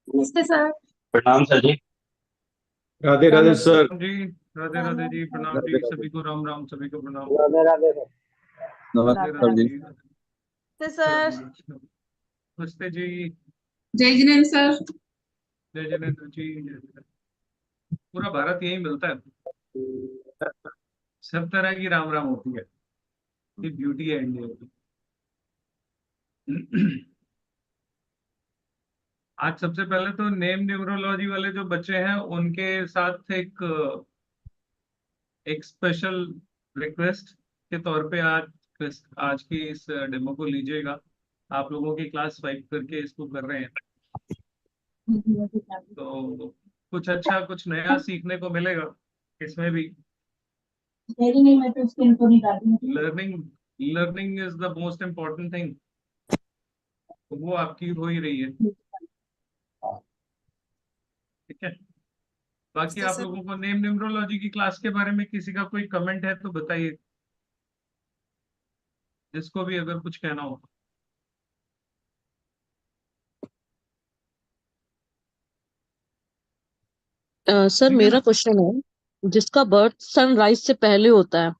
नमस्ते सर। प्रणाम सर जी। राधे राधे सर। जी राधे राधे जी, प्रणाम राधे जी, राधे। सभी को राम राम, सभी को प्रणाम। राधे राधे सर। राधे नमस्कार राधे जी। जी। नमस्ते सर। नमस्ते जी। जय जिनेन्द्र सर। जय जिनेन्द्र जी, जय जिनेन्द्र। पूरा भारत यही मिलता है, सब तरह की राम राम होती है। ये ब्यूटी है इंडिया की। आज सबसे पहले तो नेम न्यूमरोलॉजी वाले जो बच्चे हैं उनके साथ एक स्पेशल रिक्वेस्ट के तौर पे आज आज की इस डेमो को लीजिएगा। आप लोगों की क्लास 5 करके इसको कर रहे हैं, तो कुछ अच्छा कुछ नया सीखने को मिलेगा इसमें भी। नहीं, मैं तो उसके इनको निकाल दूंगी। Learning learning is the most important thing, वो आपकी हो ही रही है। ठीक है, बाकी आप लोगों को नेम न्यूमरोलॉजी की क्लास के बारे में किसी का कोई कमेंट है तो बताइए, जिसको भी अगर कुछ कहना हो। सर ठीक है मेरा ना, क्वेश्चन है, जिसका बर्थ सनराइज से पहले होता है,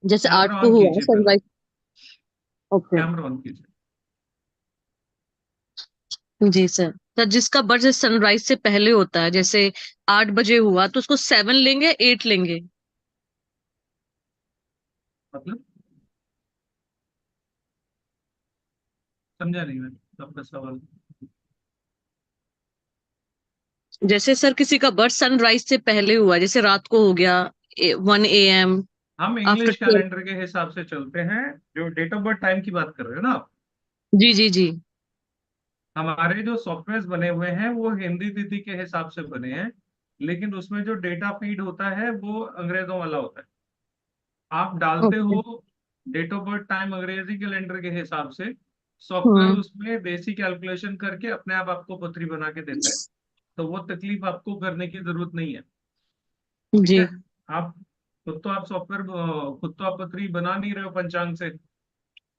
जैसे 8 कैमरा को ऑन हुआ कीजिए, पहले सनराइज। ओके। कैमरा ऑन कीजिए। जी सर। सर जिसका बर्थ सनराइज से पहले होता है, जैसे 8 बजे हुआ तो उसको 7 लेंगे 8 लेंगे? मतलब समझा नहीं मैं आपका सवाल। जैसे सर किसी का बर्थ सनराइज से पहले हुआ, जैसे रात को हो गया 1 AM, हम आफ्टर इंग्लिश 12। कैलेंडर के हिसाब से चलते हैं, जो डेट ऑफ बर्थ टाइम की बात कर रहे हो ना आप। जी जी जी। हमारे जो सॉफ्टवेयर बने हुए हैं वो हिंदी तिथि के हिसाब से बने हैं, लेकिन उसमें जो डेटा फीड होता है वो अंग्रेजों वाला होता है। आप डालते ओके। हो डेट ऑफ बर्थ टाइम अंग्रेजी कैलेंडर के हिसाब से, सॉफ्टवेयर हम्म। उसमें देसी कैलकुलेशन करके अपने आप आपको पत्री बना के देता है, तो वो तकलीफ आपको करने की जरूरत नहीं है। ठीक जी है, आप खुद तो आप पत्री बना नहीं रहे हो पंचांग से,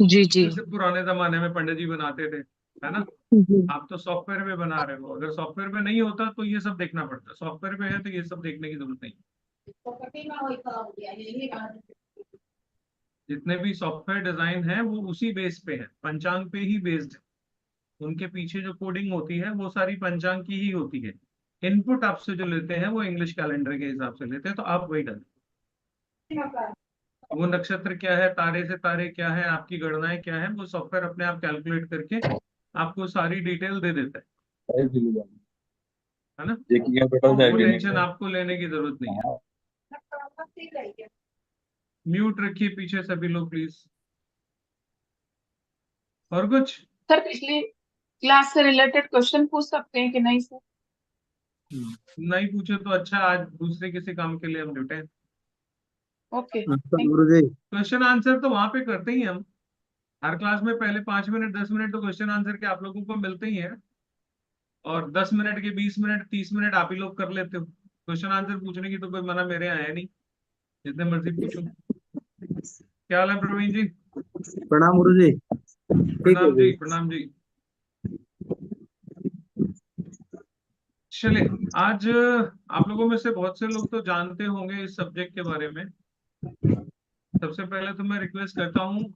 जी जी जैसे पुराने जमाने में पंडित जी बनाते थे, है ना। जी। आप तो सॉफ्टवेयर में बना रहे हो, अगर सॉफ्टवेयर में नहीं होता तो ये सब देखना पड़ता, सॉफ्टवेयर पे है तो ये सब देखने की जरूरत नहीं। जितने भी सॉफ्टवेयर डिजाइन है वो उसी बेस पे है, पंचांग पे ही बेस्ड है। उनके पीछे जो कोडिंग होती है वो सारी पंचांग की ही होती है। इनपुट आपसे जो लेते हैं वो इंग्लिश कैलेंडर के हिसाब से लेते हैं, तो आप वही डालें। वो नक्षत्र क्या है, तारे से तारे क्या है, आपकी गणनाएं क्या है, वो सॉफ्टवेयर अपने आप कैलकुलेट करके आपको सारी डिटेल दे देता है ना। देखिए बेटा वो टेंशन आपको लेने की जरूरत नहीं है। म्यूट रखिए पीछे सभी लोग प्लीज। और कुछ सर पिछली क्लास से रिलेटेड क्वेश्चन पूछ सकते हैं कि नहीं सर? नहीं पूछे तो अच्छा, आज दूसरे किसी काम के लिए हम जुटे हैं। ओके। गुरु जी। क्वेश्चन आंसर तो वहां पे करते ही हैं हम, हर क्लास में पहले 5 मिनट 10 मिनट तो क्वेश्चन आंसर के आप लोगों को मिलते ही हैं, और 10 मिनट के 20 मिनट 30 मिनट आप ही लोग कर लेते हो। क्वेश्चन आंसर पूछने की तो कोई मना मेरे यहाँ है नहीं, जितने मर्जी पूछो। क्या हाल है प्रवीण जी? प्रणाम गुरु जी। ठीक है प्रणाम जी। जी, प्रणाम जी। चलिए, आज आप लोगों में से बहुत से लोग तो जानते होंगे इस सब्जेक्ट के बारे में। सबसे पहले तो मैं रिक्वेस्ट करता हूँ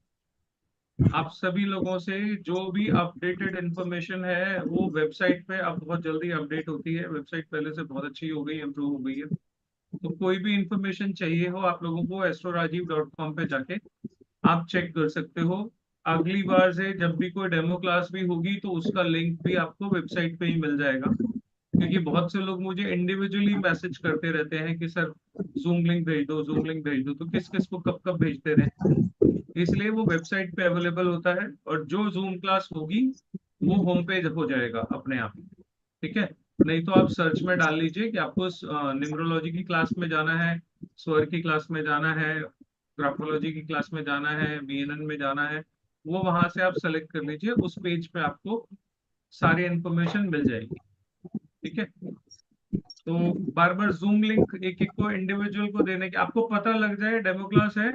आप सभी लोगों से, जो भी अपडेटेड इंफॉर्मेशन है वो वेबसाइट पे अब बहुत जल्दी अपडेट होती है। वेबसाइट पहले से बहुत अच्छी हो गई, इम्प्रूव हो गई है। तो कोई भी इंफॉर्मेशन चाहिए हो आप लोगों को astrorajiv.com पे जाके आप चेक कर सकते हो। अगली बार से जब भी कोई डेमो क्लास भी होगी तो उसका लिंक भी आपको वेबसाइट पे ही मिल जाएगा, क्योंकि बहुत से लोग मुझे इंडिविजुअली मैसेज करते रहते हैं कि सर जूम लिंक भेज दो, जूम लिंक भेज दो, तो किस किस को कब कब भेजते रहे। इसलिए वो वेबसाइट पे अवेलेबल होता है, और जो जूम क्लास होगी वो होम पेज हो जाएगा अपने आप। ठीक है, नहीं तो आप सर्च में डाल लीजिए कि आपको न्यूमरोलॉजी की क्लास में जाना है, स्वर की क्लास में जाना है, ग्राफोलॉजी की क्लास में जाना है, बीएनएन में जाना है। वो वहां से आप सेलेक्ट कर लीजिए, उस पेज पे आपको सारी इंफॉर्मेशन मिल जाएगी। ठीक है, तो बार बार जूम लिंक एक एक को इंडिविजुअल को देने की, आपको पता लग जाए डेमो क्लास है,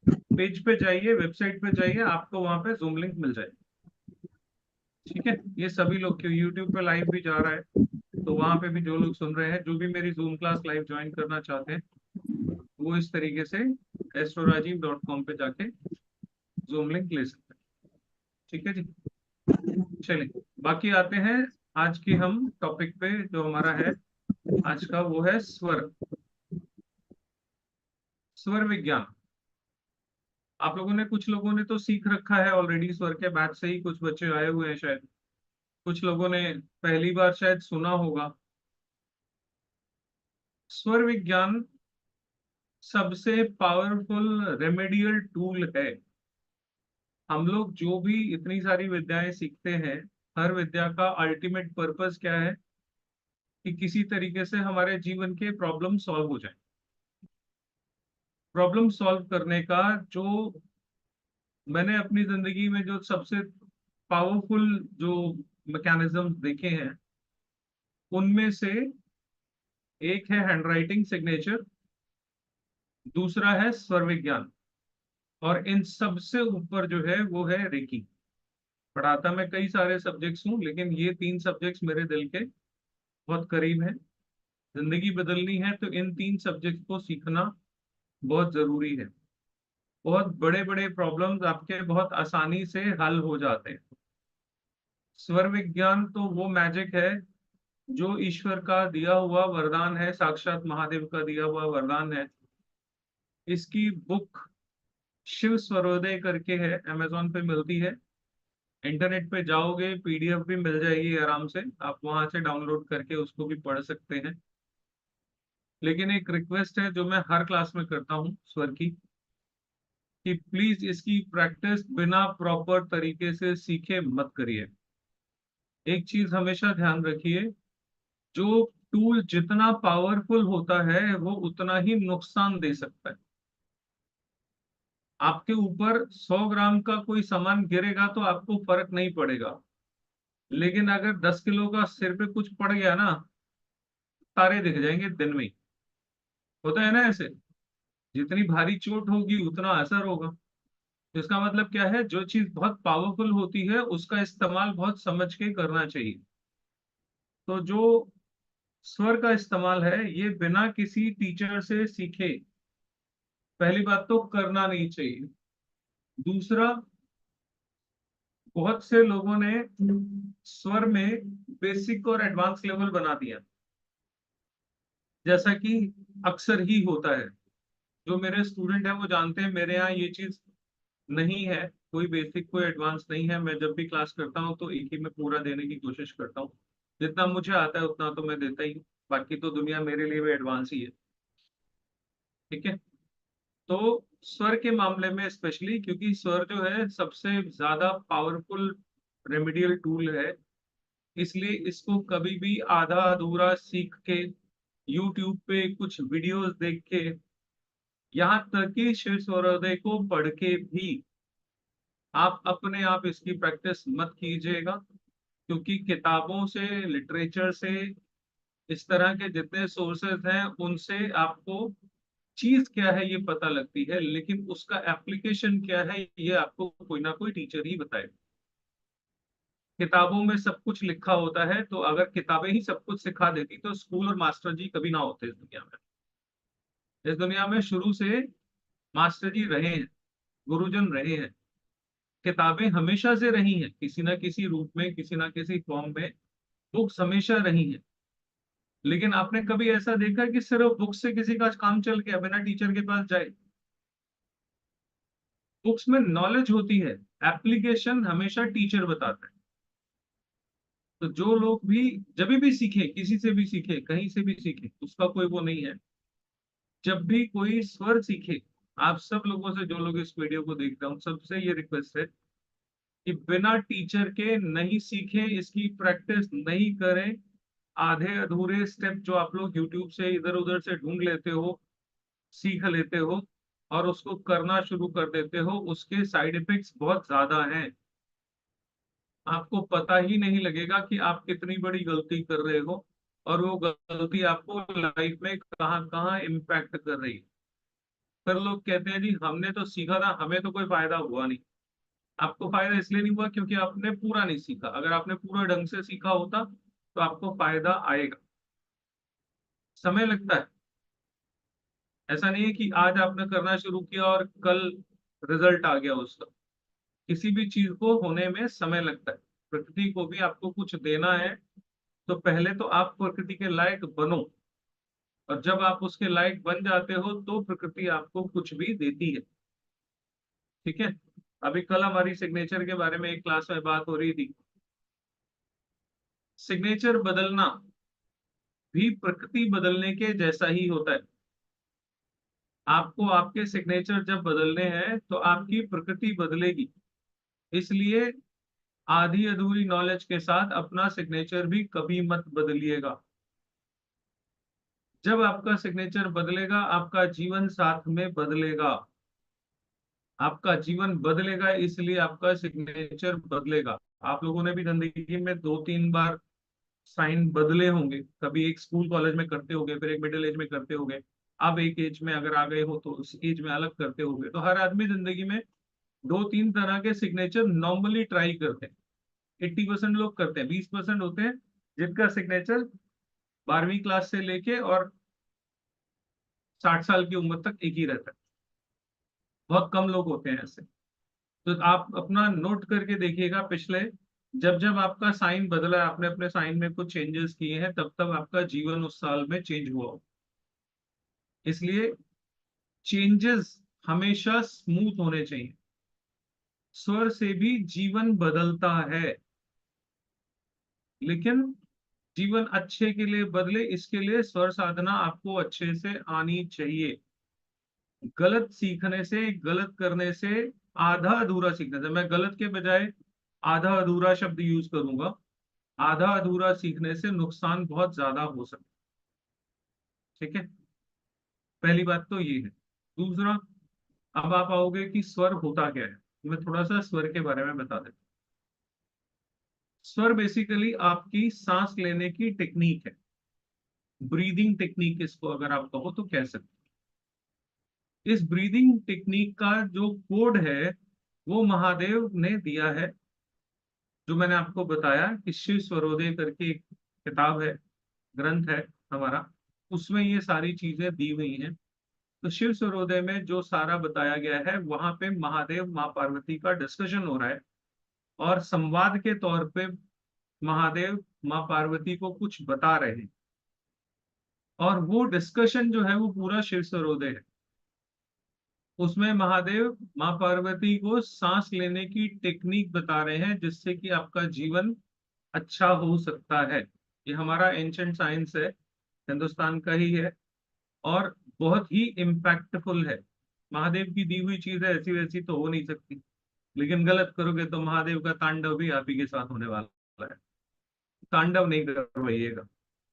पेज पे जाइए, वेबसाइट पे जाइए, आपको वहां पे जूम लिंक मिल जाएगी। ठीक है, ये सभी लोग, क्यों यूट्यूब पे लाइव भी जा रहा है, तो वहां पे भी जो लोग सुन रहे हैं, जो भी मेरी जूम क्लास लाइव ज्वाइन करना चाहते हैं, वो इस तरीके से astrorajiv.com पे जाके जूम लिंक ले सकते हैं। ठीक है जी, चलिए बाकी आते हैं आज की हम टॉपिक पे, जो हमारा है आज का, वो है स्वर, स्वर विज्ञान। आप लोगों ने, कुछ लोगों ने तो सीख रखा है ऑलरेडी, स्वर के बैच से ही कुछ बच्चे आए हुए हैं शायद, कुछ लोगों ने पहली बार शायद सुना होगा। स्वर विज्ञान सबसे पावरफुल रेमेडियल टूल है। हम लोग जो भी इतनी सारी विद्याएं सीखते हैं, हर विद्या का अल्टीमेट पर्पस क्या है, कि किसी तरीके से हमारे जीवन के प्रॉब्लम सॉल्व हो जाए। प्रॉब्लम सॉल्व करने का जो मैंने अपनी जिंदगी में जो सबसे पावरफुल जो मैकेनिज्म देखे हैं, उनमें से एक है हैंडराइटिंग सिग्नेचर, दूसरा है स्वर विज्ञान, और इन सबसे ऊपर जो है वो है रेकी। पढ़ाता मैं कई सारे सब्जेक्ट्स हूँ, लेकिन ये तीन सब्जेक्ट्स मेरे दिल के बहुत करीब हैं। जिंदगी बदलनी है तो इन तीन सब्जेक्ट को सीखना बहुत जरूरी है। बहुत बड़े बड़े प्रॉब्लम्स आपके बहुत आसानी से हल हो जाते हैं। स्वर विज्ञान तो वो मैजिक है जो ईश्वर का दिया हुआ वरदान है, साक्षात महादेव का दिया हुआ वरदान है। इसकी बुक शिव स्वरोदय करके है, अमेजोन पे मिलती है। इंटरनेट पे जाओगे, पीडीएफ भी मिल जाएगी आराम से, आप वहां से डाउनलोड करके उसको भी पढ़ सकते हैं। लेकिन एक रिक्वेस्ट है जो मैं हर क्लास में करता हूँ स्वर की, कि प्लीज इसकी प्रैक्टिस बिना प्रॉपर तरीके से सीखे मत करिए। एक चीज हमेशा ध्यान रखिए, जो टूल जितना पावरफुल होता है वो उतना ही नुकसान दे सकता है। आपके ऊपर 100 ग्राम का कोई सामान गिरेगा तो आपको फर्क नहीं पड़ेगा, लेकिन अगर 10 किलो का सिर पे कुछ पड़ गया ना, तारे दिख जाएंगे दिन में ही। होता है ना ऐसे, जितनी भारी चोट होगी उतना असर होगा। तो इसका मतलब क्या है, जो चीज बहुत पावरफुल होती है उसका इस्तेमाल बहुत समझ के करना चाहिए। तो जो स्वर का इस्तेमाल है, ये बिना किसी टीचर से सीखे पहली बात तो करना नहीं चाहिए। दूसरा, बहुत से लोगों ने स्वर में बेसिक और एडवांस लेवल बना दिया, जैसा कि अक्सर ही होता है। जो मेरे स्टूडेंट हैं वो जानते हैं, मेरे यहाँ ये चीज नहीं है, कोई बेसिक कोई एडवांस नहीं है। मैं जब भी क्लास करता हूँ तो एक ही में पूरा देने की कोशिश करता हूँ। जितना मुझे आता है उतना तो मैं देता ही हूँ, बाकी तो दुनिया मेरे लिए भी एडवांस ही है। ठीक है, तो स्वर के मामले में स्पेशली, क्योंकि स्वर जो है सबसे ज्यादा पावरफुल रेमेडियल टूल है, इसलिए इसको कभी भी आधा अधूरा सीख के, यूट्यूब पे कुछ वीडियोस देख के, यहाँ तक कि शिव स्वरोदय को पढ़ के भी आप अपने आप इसकी प्रैक्टिस मत कीजिएगा। क्योंकि किताबों से, लिटरेचर से, इस तरह के जितने सोर्सेज हैं उनसे आपको चीज क्या है ये पता लगती है, लेकिन उसका एप्लीकेशन क्या है ये आपको कोई ना कोई टीचर ही बताए। किताबों में सब कुछ लिखा होता है, तो अगर किताबें ही सब कुछ सिखा देती तो स्कूल और मास्टर जी कभी ना होते इस दुनिया में। इस दुनिया में शुरू से मास्टर जी रहे हैं, गुरुजन रहे हैं, किताबें हमेशा से रही हैं, किसी ना किसी रूप में, किसी ना किसी फॉर्म में बुक्स हमेशा रही हैं। लेकिन आपने कभी ऐसा देखा कि सिर्फ बुक्स से किसी का काम चल गया बिना टीचर के पास जाए? बुक्स में नॉलेज होती है, एप्लीकेशन हमेशा टीचर बताता है। तो जो लोग भी जब भी सीखे, किसी से भी सीखे, कहीं से भी सीखे, उसका कोई वो नहीं है। जब भी कोई स्वर सीखे, आप सब लोगों से, जो लोग इस वीडियो को देख रहे हो, सबसे ये रिक्वेस्ट है कि बिना टीचर के नहीं सीखें, इसकी प्रैक्टिस नहीं करें। आधे अधूरे स्टेप जो आप लोग यूट्यूब से इधर उधर से ढूंढ लेते हो, सीख लेते हो और उसको करना शुरू कर देते हो, उसके साइड इफेक्ट्स बहुत ज्यादा हैं। आपको पता ही नहीं लगेगा कि आप कितनी बड़ी गलती कर रहे हो, और वो गलती आपको लाइफ में कहाँ कहाँ इम्पैक्ट कर रही है। फिर लोग कहते हैं जी हमने तो सीखा था, हमें तो कोई फायदा हुआ नहीं। आपको फायदा इसलिए नहीं हुआ क्योंकि आपने पूरा नहीं सीखा। अगर आपने पूरा ढंग से सीखा होता तो आपको फायदा आएगा। समय लगता है, ऐसा नहीं है कि आज आपने करना शुरू किया और कल रिजल्ट आ गया उसका। किसी भी चीज को होने में समय लगता है। प्रकृति को भी आपको कुछ देना है तो पहले तो आप प्रकृति के लायक बनो, और जब आप उसके लायक बन जाते हो तो प्रकृति आपको कुछ भी देती है। ठीक है। अभी कल हमारी सिग्नेचर के बारे में एक क्लास में बात हो रही थी। सिग्नेचर बदलना भी प्रकृति बदलने के जैसा ही होता है। आपको आपके सिग्नेचर जब बदलने हैं तो आपकी प्रकृति बदलेगी। इसलिए आधी अधूरी नॉलेज के साथ अपना सिग्नेचर भी कभी मत बदलिएगा। जब आपका सिग्नेचर बदलेगा आपका जीवन साथ में बदलेगा। आपका जीवन बदलेगा इसलिए आपका सिग्नेचर बदलेगा। आप लोगों ने भी जिंदगी में 2-3 बार साइन बदले होंगे। कभी एक स्कूल कॉलेज में करते होंगे, फिर एक मिडिल एज में करते होंगे। अब एक एज में अगर आ गए हो तो उस एज में अलग करते होंगे। तो हर आदमी जिंदगी में 2-3 तरह के सिग्नेचर नॉर्मली ट्राई करते हैं। 80% लोग करते हैं, 20% होते हैं जिनका सिग्नेचर 12वीं क्लास से लेके और 60 साल की उम्र तक एक ही रहता है। बहुत कम लोग होते हैं ऐसे। तो आप अपना नोट करके देखिएगा, पिछले जब जब आपका साइन बदला है, आपने अपने साइन में कुछ चेंजेस किए हैं, तब तब आपका जीवन उस साल में चेंज हुआ हो। इसलिए चेंजेस हमेशा स्मूथ होने चाहिए। स्वर से भी जीवन बदलता है, लेकिन जीवन अच्छे के लिए बदले इसके लिए स्वर साधना आपको अच्छे से आनी चाहिए। गलत सीखने से, गलत करने से, आधा अधूरा सीखने से, मैं गलत के बजाय आधा अधूरा शब्द यूज करूंगा, आधा अधूरा सीखने से नुकसान बहुत ज्यादा हो सकता है। ठीक है, पहली बात तो ये है। दूसरा, अब आप आओगे कि स्वर होता क्या है। मैं थोड़ा सा स्वर के बारे में बता देता हूँ। स्वर बेसिकली आपकी सांस लेने की टेक्निक है। ब्रीदिंग टेक्निक इसको अगर आप कहो तो कह सकते हैं। इस ब्रीदिंग टेक्निक का जो कोड है वो महादेव ने दिया है। जो मैंने आपको बताया कि शिव स्वरोदय करके एक किताब है, ग्रंथ है हमारा, उसमें ये सारी चीजें दी हुई हैं। तो शिव स्वरोदय में जो सारा बताया गया है वहां पे महादेव माँ पार्वती का डिस्कशन हो रहा है, और संवाद के तौर पे महादेव माँ पार्वती को कुछ बता रहे हैं। और वो डिस्कशन जो है वो पूरा शिव स्वरोदय है। उसमें महादेव माँ पार्वती को सांस लेने की टेक्निक बता रहे हैं जिससे कि आपका जीवन अच्छा हो सकता है। ये हमारा एंशंट साइंस है, हिंदुस्तान का ही है, और बहुत ही इम्पैक्टफुल है। महादेव की दी हुई चीज है, ऐसी वैसी तो हो नहीं सकती। लेकिन गलत करोगे तो महादेव का तांडव भी आप ही के साथ होने वाला है। तांडव नहीं करवाइएगा,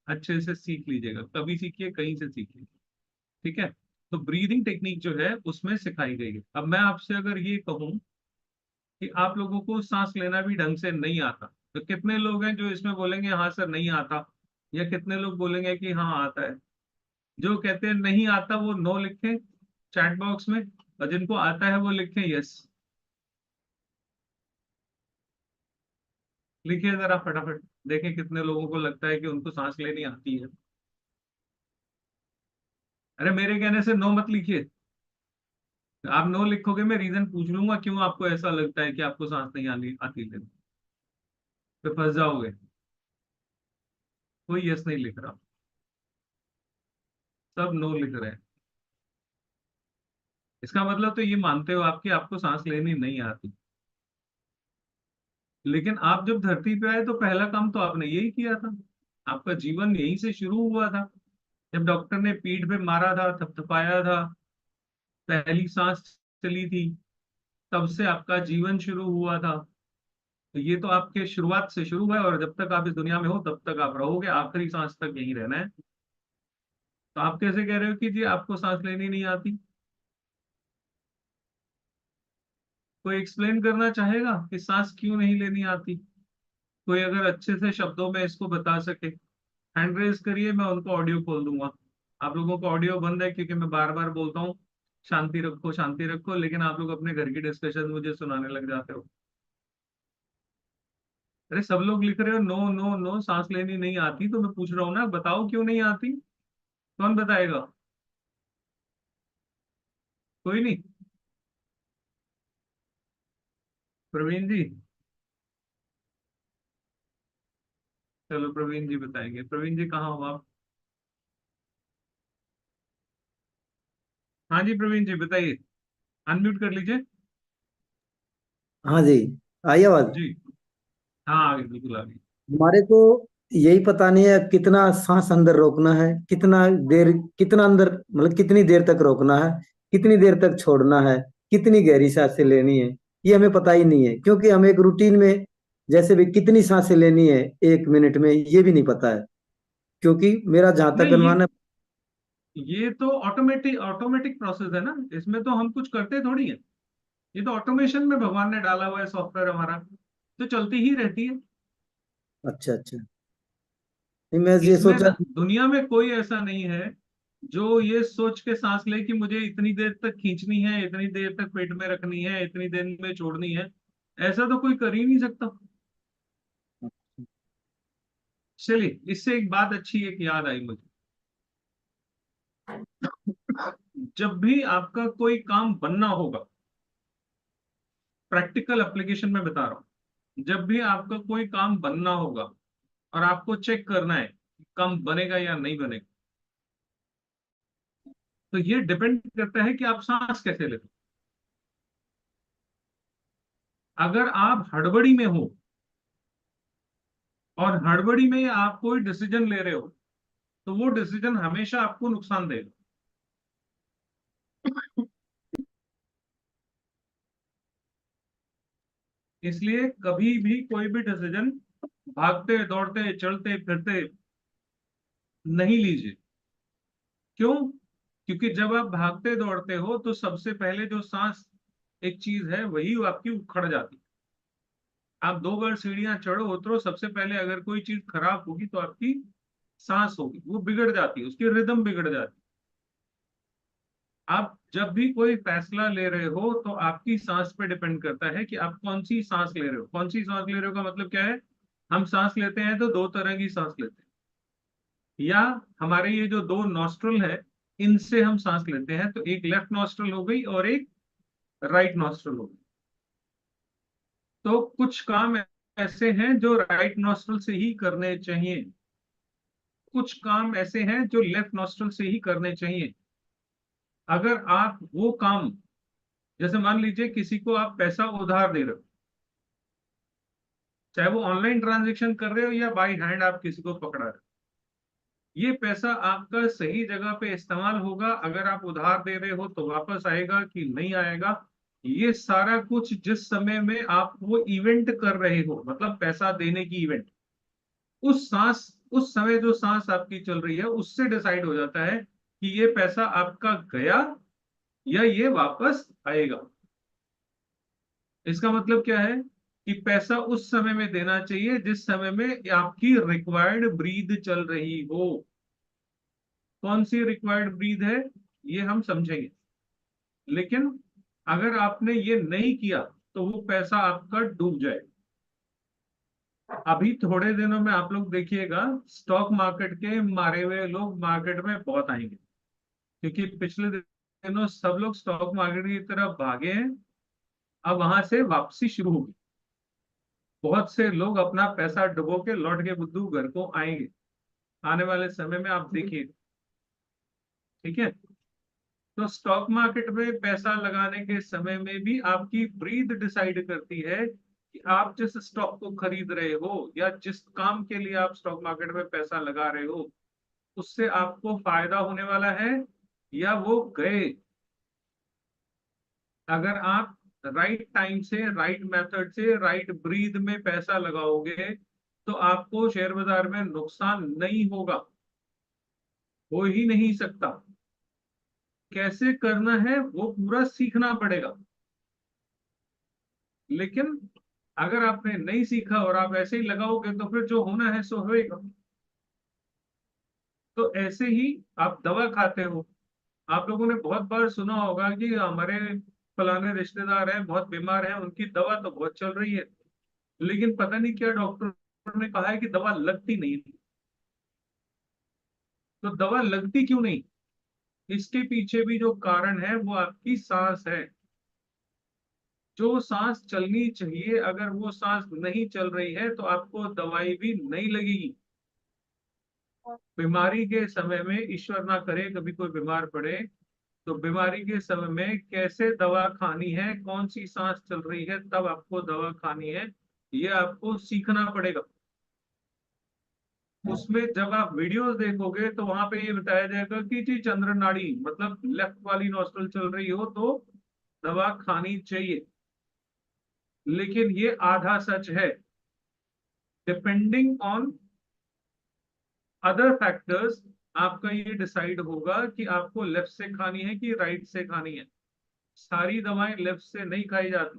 अच्छे से सीख लीजिएगा। कभी सीखिए, कहीं से सीखिए। ठीक है। तो ब्रीदिंग टेक्निक जो है उसमें सिखाई गई है। अब मैं आपसे अगर ये कहूं कि आप लोगों को सांस लेना भी ढंग से नहीं आता, तो कितने लोग हैं जो इसमें बोलेंगे हाँ सर नहीं आता, या कितने लोग बोलेंगे कि हाँ आता है। जो कहते हैं नहीं आता वो नो लिखें चैट बॉक्स में, और जिनको आता है वो लिखें यस। लिखिए जरा फटाफट, देखें कितने लोगों को लगता है कि उनको सांस लेनी आती है। अरे मेरे कहने से नो मत लिखिए। आप नो लिखोगे मैं रीजन पूछ लूंगा क्यों आपको ऐसा लगता है कि आपको सांस नहीं आनी आती लेनी, तो फंस जाओगे। कोई यस नहीं लिख रहा, सब नो लिख रहे हैं। इसका मतलब तो ये मानते हो आपकी आपको सांस लेनी नहीं आती। लेकिन आप जब धरती पे आए तो पहला काम तो आपने यही किया था। आपका जीवन यहीं से शुरू हुआ था। जब डॉक्टर ने पीठ पे मारा था, थपथपाया था, पहली सांस चली थी, तब से आपका जीवन शुरू हुआ था। तो ये तो आपके शुरुआत से शुरू है, और जब तक आप इस दुनिया में हो तब तक आप रहोगे, आखिरी सांस तक यहीं रहना है। तो आप कैसे कह रहे हो कि जी आपको सांस लेनी नहीं आती? कोई एक्सप्लेन करना चाहेगा कि सांस क्यों नहीं लेनी आती? कोई अगर अच्छे से शब्दों में इसको बता सके, हैंड रेज करिए, मैं उनको ऑडियो खोल दूंगा। आप लोगों को ऑडियो बंद है क्योंकि मैं बार बार बोलता हूँ शांति रखो, लेकिन आप लोग अपने घर की डिस्कशन मुझे सुनाने लग जाते हो। अरे सब लोग लिख रहे हो नो नो नो, सांस लेनी नहीं आती, तो मैं पूछ रहा हूँ ना, बताओ क्यों नहीं आती? कौन बताएगा? कोई नहीं? प्रवीण जी, चलो प्रवीण जी बताएंगे। प्रवीण जी कहाँ हो आप? हाँ जी प्रवीण जी बताइए, अनम्यूट कर लीजिए। हाँ जी, आई आवाज। जी, हाँ आ गई, बिल्कुल आ गई। हमारे को यही पता नहीं है कितना सांस अंदर रोकना है, कितना देर, कितना अंदर मतलब कितनी देर तक रोकना है, कितनी देर तक छोड़ना है, कितनी गहरी सांसें लेनी है, ये हमें पता ही नहीं है। क्योंकि हम एक रूटीन में जैसे भी कितनी सांसें लेनी है 1 मिनट में, ये भी नहीं पता है। क्योंकि मेरा जहां तक नहीं, अनुमान है। ये तो ऑटोमेटिक ऑटोमेटिक प्रोसेस है ना, इसमें तो हम कुछ करते थोड़ी है। ये तो ऑटोमेशन में भगवान ने डाला हुआ है सॉफ्टवेयर हमारा, तो चलती ही रहती है। अच्छा अच्छा। नहीं, मैं ये इसमें सोचा। ना दुनिया में कोई ऐसा नहीं है जो ये सोच के सांस ले कि मुझे इतनी देर तक खींचनी है, इतनी देर तक पेट में रखनी है, इतनी देर में छोड़नी है। ऐसा तो कोई कर ही नहीं सकता। चलिए, इससे एक बात अच्छी एक याद आई मुझे। जब भी आपका कोई काम बनना होगा, प्रैक्टिकल एप्लीकेशन में बता रहा हूं, जब भी आपका कोई काम बनना होगा और आपको चेक करना है कि काम बनेगा या नहीं बनेगा, तो ये डिपेंड करता है कि आप सांस कैसे लेते हो। अगर आप हड़बड़ी में हो और हड़बड़ी में आप कोई डिसीजन ले रहे हो, तो वो डिसीजन हमेशा आपको नुकसान देगा। इसलिए कभी भी कोई भी डिसीजन भागते दौड़ते चलते फिरते नहीं लीजिए। क्यों? क्योंकि जब आप भागते दौड़ते हो तो सबसे पहले जो सांस एक चीज है वही आपकी उखड़ जाती है। आप 2 बार सीढ़ियां चढ़ो उतरो, सबसे पहले अगर कोई चीज खराब होगी तो आपकी सांस होगी, वो बिगड़ जाती है, उसकी रिदम बिगड़ जाती है। आप जब भी कोई फैसला ले रहे हो तो आपकी सांस पे डिपेंड करता है कि आप कौन सी सांस ले रहे हो। कौन सी सांस ले रहे हो का मतलब क्या है? हम सांस लेते हैं तो 2 तरह की सांस लेते हैं, या हमारे ये जो 2 नॉस्ट्रल है इनसे हम सांस लेते हैं, तो एक लेफ्ट नॉस्ट्रल हो गई और एक राइट नॉस्ट्रल हो गई। तो कुछ काम ऐसे हैं जो राइट नॉस्ट्रल से ही करने चाहिए, कुछ काम ऐसे हैं जो लेफ्ट नॉस्ट्रल से ही करने चाहिए। अगर आप वो काम, जैसे मान लीजिए किसी को आप पैसा उधार दे रहे हो, चाहे वो ऑनलाइन ट्रांजेक्शन कर रहे हो या बाई हैंड आप किसी को पकड़ा रहे हो, ये पैसा आपका सही जगह पे इस्तेमाल होगा? अगर आप उधार दे रहे हो तो वापस आएगा कि नहीं आएगा? ये सारा कुछ जिस समय में आप वो इवेंट कर रहे हो, मतलब पैसा देने की इवेंट, उस सांस, उस समय जो सांस आपकी चल रही है उससे डिसाइड हो जाता है कि ये पैसा आपका गया या ये वापस आएगा। इसका मतलब क्या है कि पैसा उस समय में देना चाहिए जिस समय में आपकी रिक्वायर्ड ब्रीद चल रही हो। कौन सी रिक्वायर्ड ब्रीद है ये हम समझेंगे, लेकिन अगर आपने ये नहीं किया तो वो पैसा आपका डूब जाए। अभी थोड़े दिनों में आप लोग देखिएगा, स्टॉक मार्केट के मारे हुए लोग मार्केट में बहुत आएंगे, क्योंकि पिछले दिनों सब लोग स्टॉक मार्केट की तरफ भागे हैं। अब वहां से वापसी शुरू होगी, बहुत से लोग अपना पैसा डुबो के लौट के बुद्धू घर को आएंगे आने वाले समय में, आप देखिए। ठीक है? तो स्टॉक मार्केट में पैसा लगाने के समय में भी आपकी ब्रीद डिसाइड करती है कि आप जिस स्टॉक को खरीद रहे हो या जिस काम के लिए आप स्टॉक मार्केट में पैसा लगा रहे हो उससे आपको फायदा होने वाला है या वो गए। अगर आप राइट टाइम से, राइट मेथड से, राइट ब्रीद में पैसा लगाओगे तो आपको शेयर बाजार में नुकसान नहीं होगा, हो ही नहीं सकता। कैसे करना है वो पूरा सीखना पड़ेगा, लेकिन अगर आपने नहीं सीखा और आप ऐसे ही लगाओगे तो फिर जो होना है सो होएगा। तो ऐसे ही आप दवा खाते हो, आप लोगों ने बहुत बार सुना होगा कि हमारे फलाने रिश्तेदार हैं, बहुत बीमार हैं, उनकी दवा तो बहुत चल रही है, लेकिन पता नहीं क्या डॉक्टर ने कहा है कि दवा लगती नहीं। तो दवा लगती क्यों नहीं? इसके पीछे भी जो कारण है वो आपकी सांस है। जो सांस चलनी चाहिए, अगर वो सांस नहीं चल रही है तो आपको दवाई भी नहीं लगेगी। बीमारी के समय में, ईश्वर ना करे कभी कोई बीमार पड़े, तो बीमारी के समय में कैसे दवा खानी है, कौन सी सांस चल रही है तब आपको दवा खानी है, ये आपको सीखना पड़ेगा। उसमें जब आप वीडियोस देखोगे तो वहां पे ये बताया जाएगा कि जी चंद्र नाड़ी मतलब लेफ्ट वाली नॉस्ट्रल चल रही हो तो दवा खानी चाहिए, लेकिन ये आधा सच है। डिपेंडिंग ऑन अदर फैक्टर्स आपका ये डिसाइड होगा कि आपको लेफ्ट से खानी है कि राइट से खानी है। सारी दवाएं लेफ्ट से नहीं खाई जाती,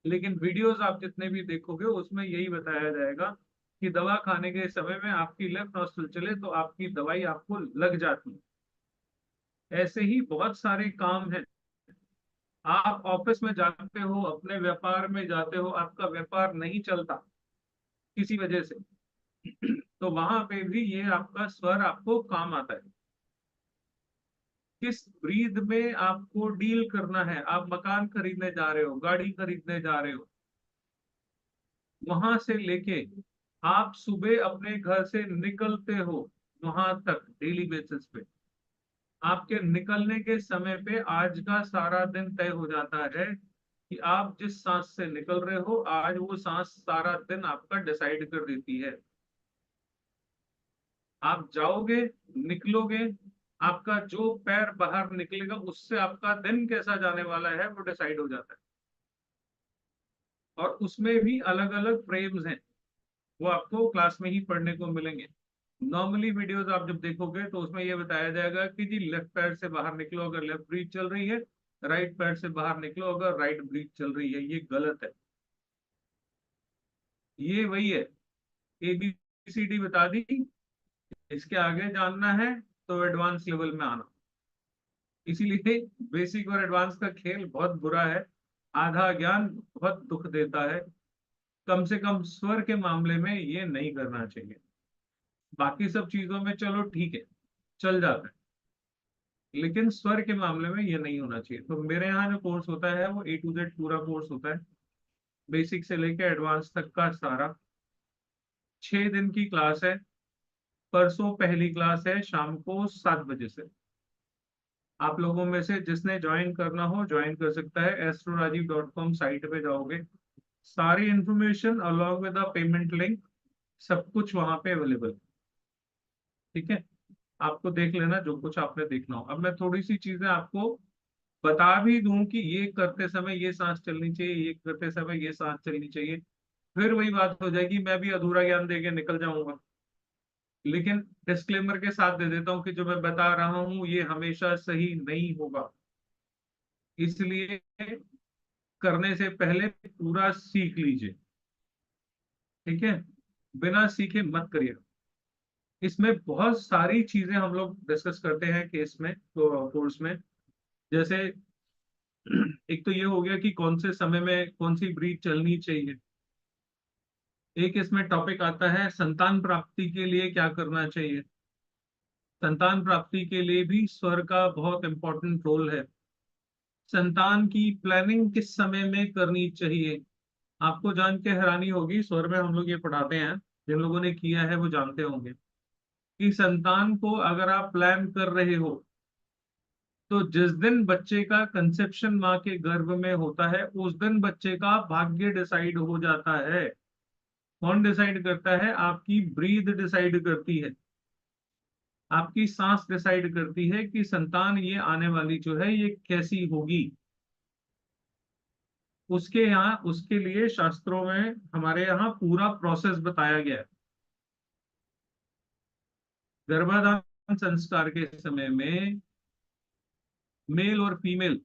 लेकिन वीडियोस आप जितने भी देखोगे उसमें यही बताया जाएगा कि दवा खाने के समय में आपकी लेफ्ट नॉस्ट्रल चले तो आपकी दवाई आपको लग जाती है। ऐसे ही बहुत सारे काम हैं। आप ऑफिस में जाते हो, अपने व्यापार में जाते हो, आपका व्यापार नहीं चलता किसी वजह से, तो वहां पे भी ये आपका स्वर आपको काम आता है। किस ब्रीद में आपको डील करना है। आप मकान खरीदने जा रहे हो, गाड़ी खरीदने जा रहे हो, वहां से लेके आप सुबह अपने घर से निकलते हो वहां तक डेली बेसिस पे, आपके निकलने के समय पे आज का सारा दिन तय हो जाता है कि आप जिस सांस से निकल रहे हो, आज वो सांस सारा दिन आपका डिसाइड कर देती है। आप जाओगे, निकलोगे, आपका जो पैर बाहर निकलेगा उससे आपका दिन कैसा जाने वाला है वो डिसाइड हो जाता है। और उसमें भी अलग अलग फ्रेम्स हैं, वो आपको क्लास में ही पढ़ने को मिलेंगे। नॉर्मली वीडियोस आप जब देखोगे तो उसमें ये बताया जाएगा कि जी लेफ्ट पैर से बाहर निकलो अगर लेफ्ट ब्रीथ चल रही है, राइट पैर से बाहर निकलो अगर राइट ब्रीथ चल रही है। ये गलत है। ये वही है, ABCD बता दी, इसके आगे जानना है तो एडवांस लेवल में आना। इसीलिए बेसिक और एडवांस का खेल बहुत बुरा है। आधा ज्ञान बहुत दुख देता है। कम से कम स्वर के मामले में ये नहीं करना चाहिए। बाकी सब चीजों में चलो ठीक है, चल जाता है, लेकिन स्वर के मामले में ये नहीं होना चाहिए। तो मेरे यहाँ जो कोर्स होता है वो A to Z पूरा कोर्स होता है, बेसिक से लेकर एडवांस तक का सारा। 6 दिन की क्लास है। परसों पहली क्लास है शाम को 7 बजे से। आप लोगों में से जिसने ज्वाइन करना हो ज्वाइन कर सकता है। astrorajiv.com साइट पे जाओगे, सारी information along with the payment link सब कुछ वहां पे अवेलेबल। ठीक है, आपको देख लेना जो कुछ आपने देखना हो। अब मैं थोड़ी सी चीजें आपको बता भी दूं कि ये करते समय ये सांस चलनी चाहिए, ये करते समय ये सांस चलनी चाहिए, फिर वही बात हो जाएगी मैं भी अधूरा ज्ञान दे के निकल जाऊंगा। लेकिन डिस्क्लेमर के साथ दे देता हूँ कि जो मैं बता रहा हूँ ये हमेशा सही नहीं होगा, इसलिए करने से पहले पूरा सीख लीजिए। ठीक है, बिना सीखे मत करिए। इसमें बहुत सारी चीजें हम लोग डिस्कस करते हैं केस में, तो कोर्स में। जैसे एक तो ये हो गया कि कौन से समय में कौन सी ब्रीथ चलनी चाहिए। एक इसमें टॉपिक आता है संतान प्राप्ति के लिए क्या करना चाहिए। संतान प्राप्ति के लिए भी स्वर का बहुत इंपॉर्टेंट रोल है। संतान की प्लानिंग किस समय में करनी चाहिए। आपको जान के हैरानी होगी, स्वर में हम लोग ये पढ़ाते हैं, जिन लोगों ने किया है वो जानते होंगे कि संतान को अगर आप प्लान कर रहे हो तो जिस दिन बच्चे का कंसेप्शन माँ के गर्भ में होता है उस दिन बच्चे का भाग्य डिसाइड हो जाता है। कौन डिसाइड करता है? आपकी ब्रीथ डिसाइड करती है, आपकी सांस डिसाइड करती है कि संतान ये आने वाली जो है ये कैसी होगी। उसके यहाँ, उसके लिए शास्त्रों में हमारे यहाँ पूरा प्रोसेस बताया गया है। गर्भाधान संस्कार के समय में मेल और फीमेल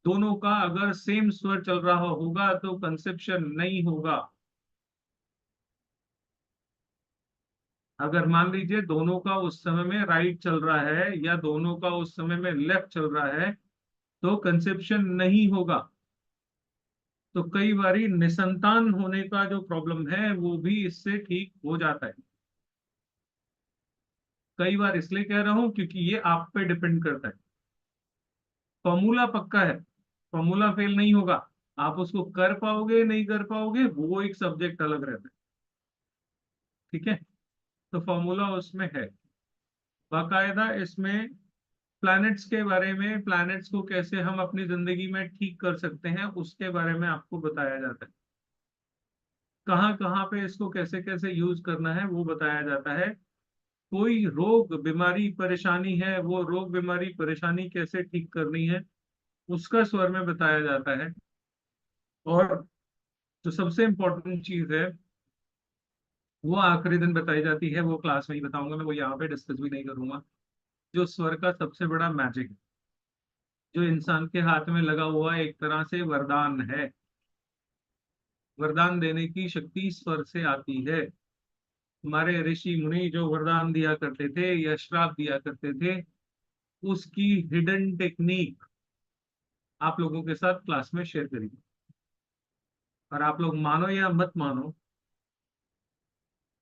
दोनों का अगर सेम स्वर चल रहा होगा तो कंसेप्शन नहीं होगा। अगर मान लीजिए दोनों का उस समय में राइट चल रहा है या दोनों का उस समय में लेफ्ट चल रहा है तो कंसेप्शन नहीं होगा। तो कई बारी निसंतान होने का जो प्रॉब्लम है वो भी इससे ठीक हो जाता है। कई बार इसलिए कह रहा हूं क्योंकि ये आप पे डिपेंड करता है। फॉर्मूला पक्का है, फॉर्मूला फेल नहीं होगा। आप उसको कर पाओगे नहीं कर पाओगे वो एक सब्जेक्ट अलग रहता है। ठीक है, तो फॉर्मूला उसमें है बाकायदा। इसमें प्लैनेट्स के बारे में, प्लैनेट्स को कैसे हम अपनी जिंदगी में ठीक कर सकते हैं उसके बारे में आपको बताया जाता है। कहाँ कहाँ पे इसको कैसे कैसे यूज करना है वो बताया जाता है। कोई रोग बीमारी परेशानी है, वो रोग बीमारी परेशानी कैसे ठीक करनी है उसका स्वर में बताया जाता है। और जो सबसे इम्पोर्टेंट चीज है वो आखिरी दिन बताई जाती है, वो क्लास में ही बताऊंगा मैं, वो यहाँ पे डिस्कस भी नहीं करूंगा। जो स्वर का सबसे बड़ा मैजिक है, जो इंसान के हाथ में लगा हुआ एक तरह से वरदान है। वरदान देने की शक्ति स्वर से आती है। हमारे ऋषि मुनि जो वरदान दिया करते थे या श्राप दिया करते थे उसकी हिडन टेक्निक आप लोगों के साथ क्लास में शेयर करेंगे। और आप लोग मानो या मत मानो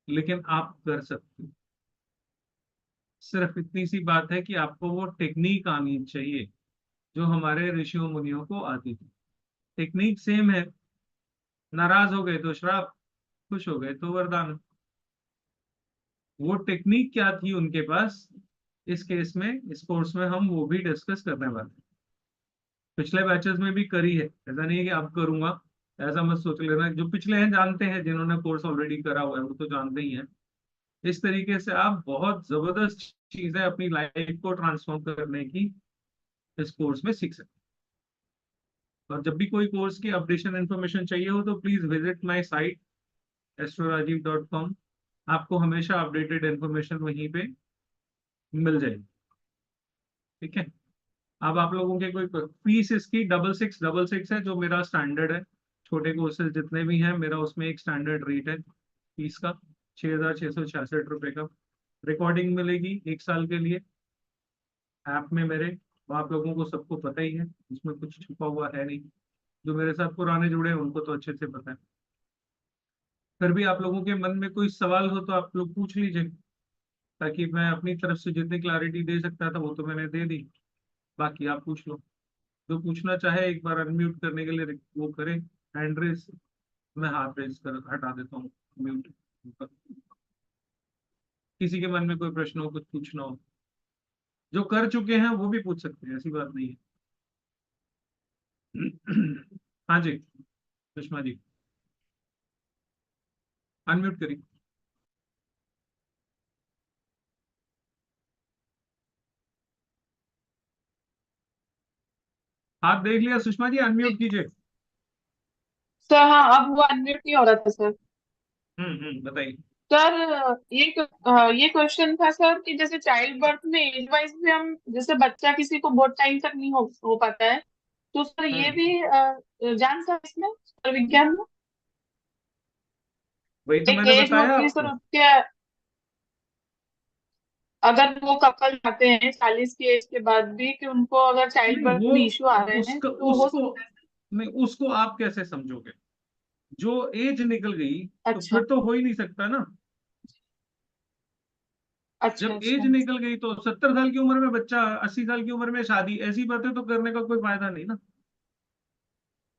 लेकिन आप कर सकते हो। सिर्फ इतनी सी बात है कि आपको वो टेक्निक आनी चाहिए जो हमारे ऋषियों मुनियों को आती थी। टेक्निक सेम है, नाराज हो गए तो श्राप, खुश हो गए तो वरदान। वो टेक्निक क्या थी उनके पास, इस केस में इस कोर्स में हम वो भी डिस्कस करने वाले हैं। पिछले बैचेस में भी करी है, ऐसा नहीं है कि अब करूंगा, ऐसा मत सोच लेना। जो पिछले हैं जानते हैं, जिन्होंने कोर्स ऑलरेडी करा हुआ है वो तो जानते ही हैं। इस तरीके से आप बहुत जबरदस्त चीजें अपनी लाइफ को ट्रांसफॉर्म करने की इस कोर्स में सीख सकते हैं। और जब भी कोई कोर्स की अपडेशन इन्फॉर्मेशन चाहिए हो तो please visit my site astrorajiv.com। आपको हमेशा अपडेटेड इन्फॉर्मेशन वहीं पे मिल जाएगी। ठीक है, अब आप लोगों के कोई फीस इसकी 6666 है जो मेरा स्टैंडर्ड है। छोटे कोर्सेज जितने भी हैं मेरा उसमें एक स्टैंडर्ड रेट है फीस का, 6666 रुपए का। रिकॉर्डिंग मिलेगी 1 साल के लिए ऐप में मेरे, वो आप लोगों को सबको पता ही है, इसमें कुछ छुपा हुआ है नहीं। जो मेरे साथ पुराने जुड़े हैं उनको तो अच्छे से पता है। फिर भी आप लोगों के मन में कोई सवाल हो तो आप लोग पूछ लीजिए, ताकि मैं अपनी तरफ से जितनी क्लैरिटी दे सकता था वो तो मैंने दे दी। बाकी आप पूछ लो, जो पूछना चाहे एक बार अनम्यूट करने के लिए वो करे, हैंड रेस। मैं हाथ रेस कर हटा देता हूँ म्यूट। किसी के मन में कोई प्रश्न हो, कुछ पूछना हो, जो कर चुके हैं वो भी पूछ सकते हैं, ऐसी बात नहीं है। हाँ जी सुषमा जी, अनम्यूट करिए। हाथ देख लिया सुषमा जी, अनम्यूट कीजिए। सर हाँ, अब वो अनम्यूट नहीं हो रहा था सर। बताइए। सर ये क्वेश्चन था सर कि जैसे चाइल्ड बर्थ में एज वाइज भी हम, जैसे बच्चा किसी को बहुत टाइम तक नहीं हो पाता है, तो सर ये हम्म भी जान सर इसमें सर विज्ञान में वही तो एक मैंने एज बताया होती है सर आपको। उसके, अगर वो कपल आते हैं 40 की एज के बाद भी कि उनको अगर चाइल्ड नहीं बर्थ वो में इश्यू आ रहे हैं उसका तो हो उसको सकता है। नहीं, उसको आप कैसे समझोगे? जो एज निकल गई तो अच्छा फिर तो हो ही नहीं सकता ना। अच्छा जब एज अच्छा। निकल गई तो 70 साल की उम्र में बच्चा, 80 साल की उम्र में शादी, ऐसी बातें तो करने का कोई फायदा नहीं ना।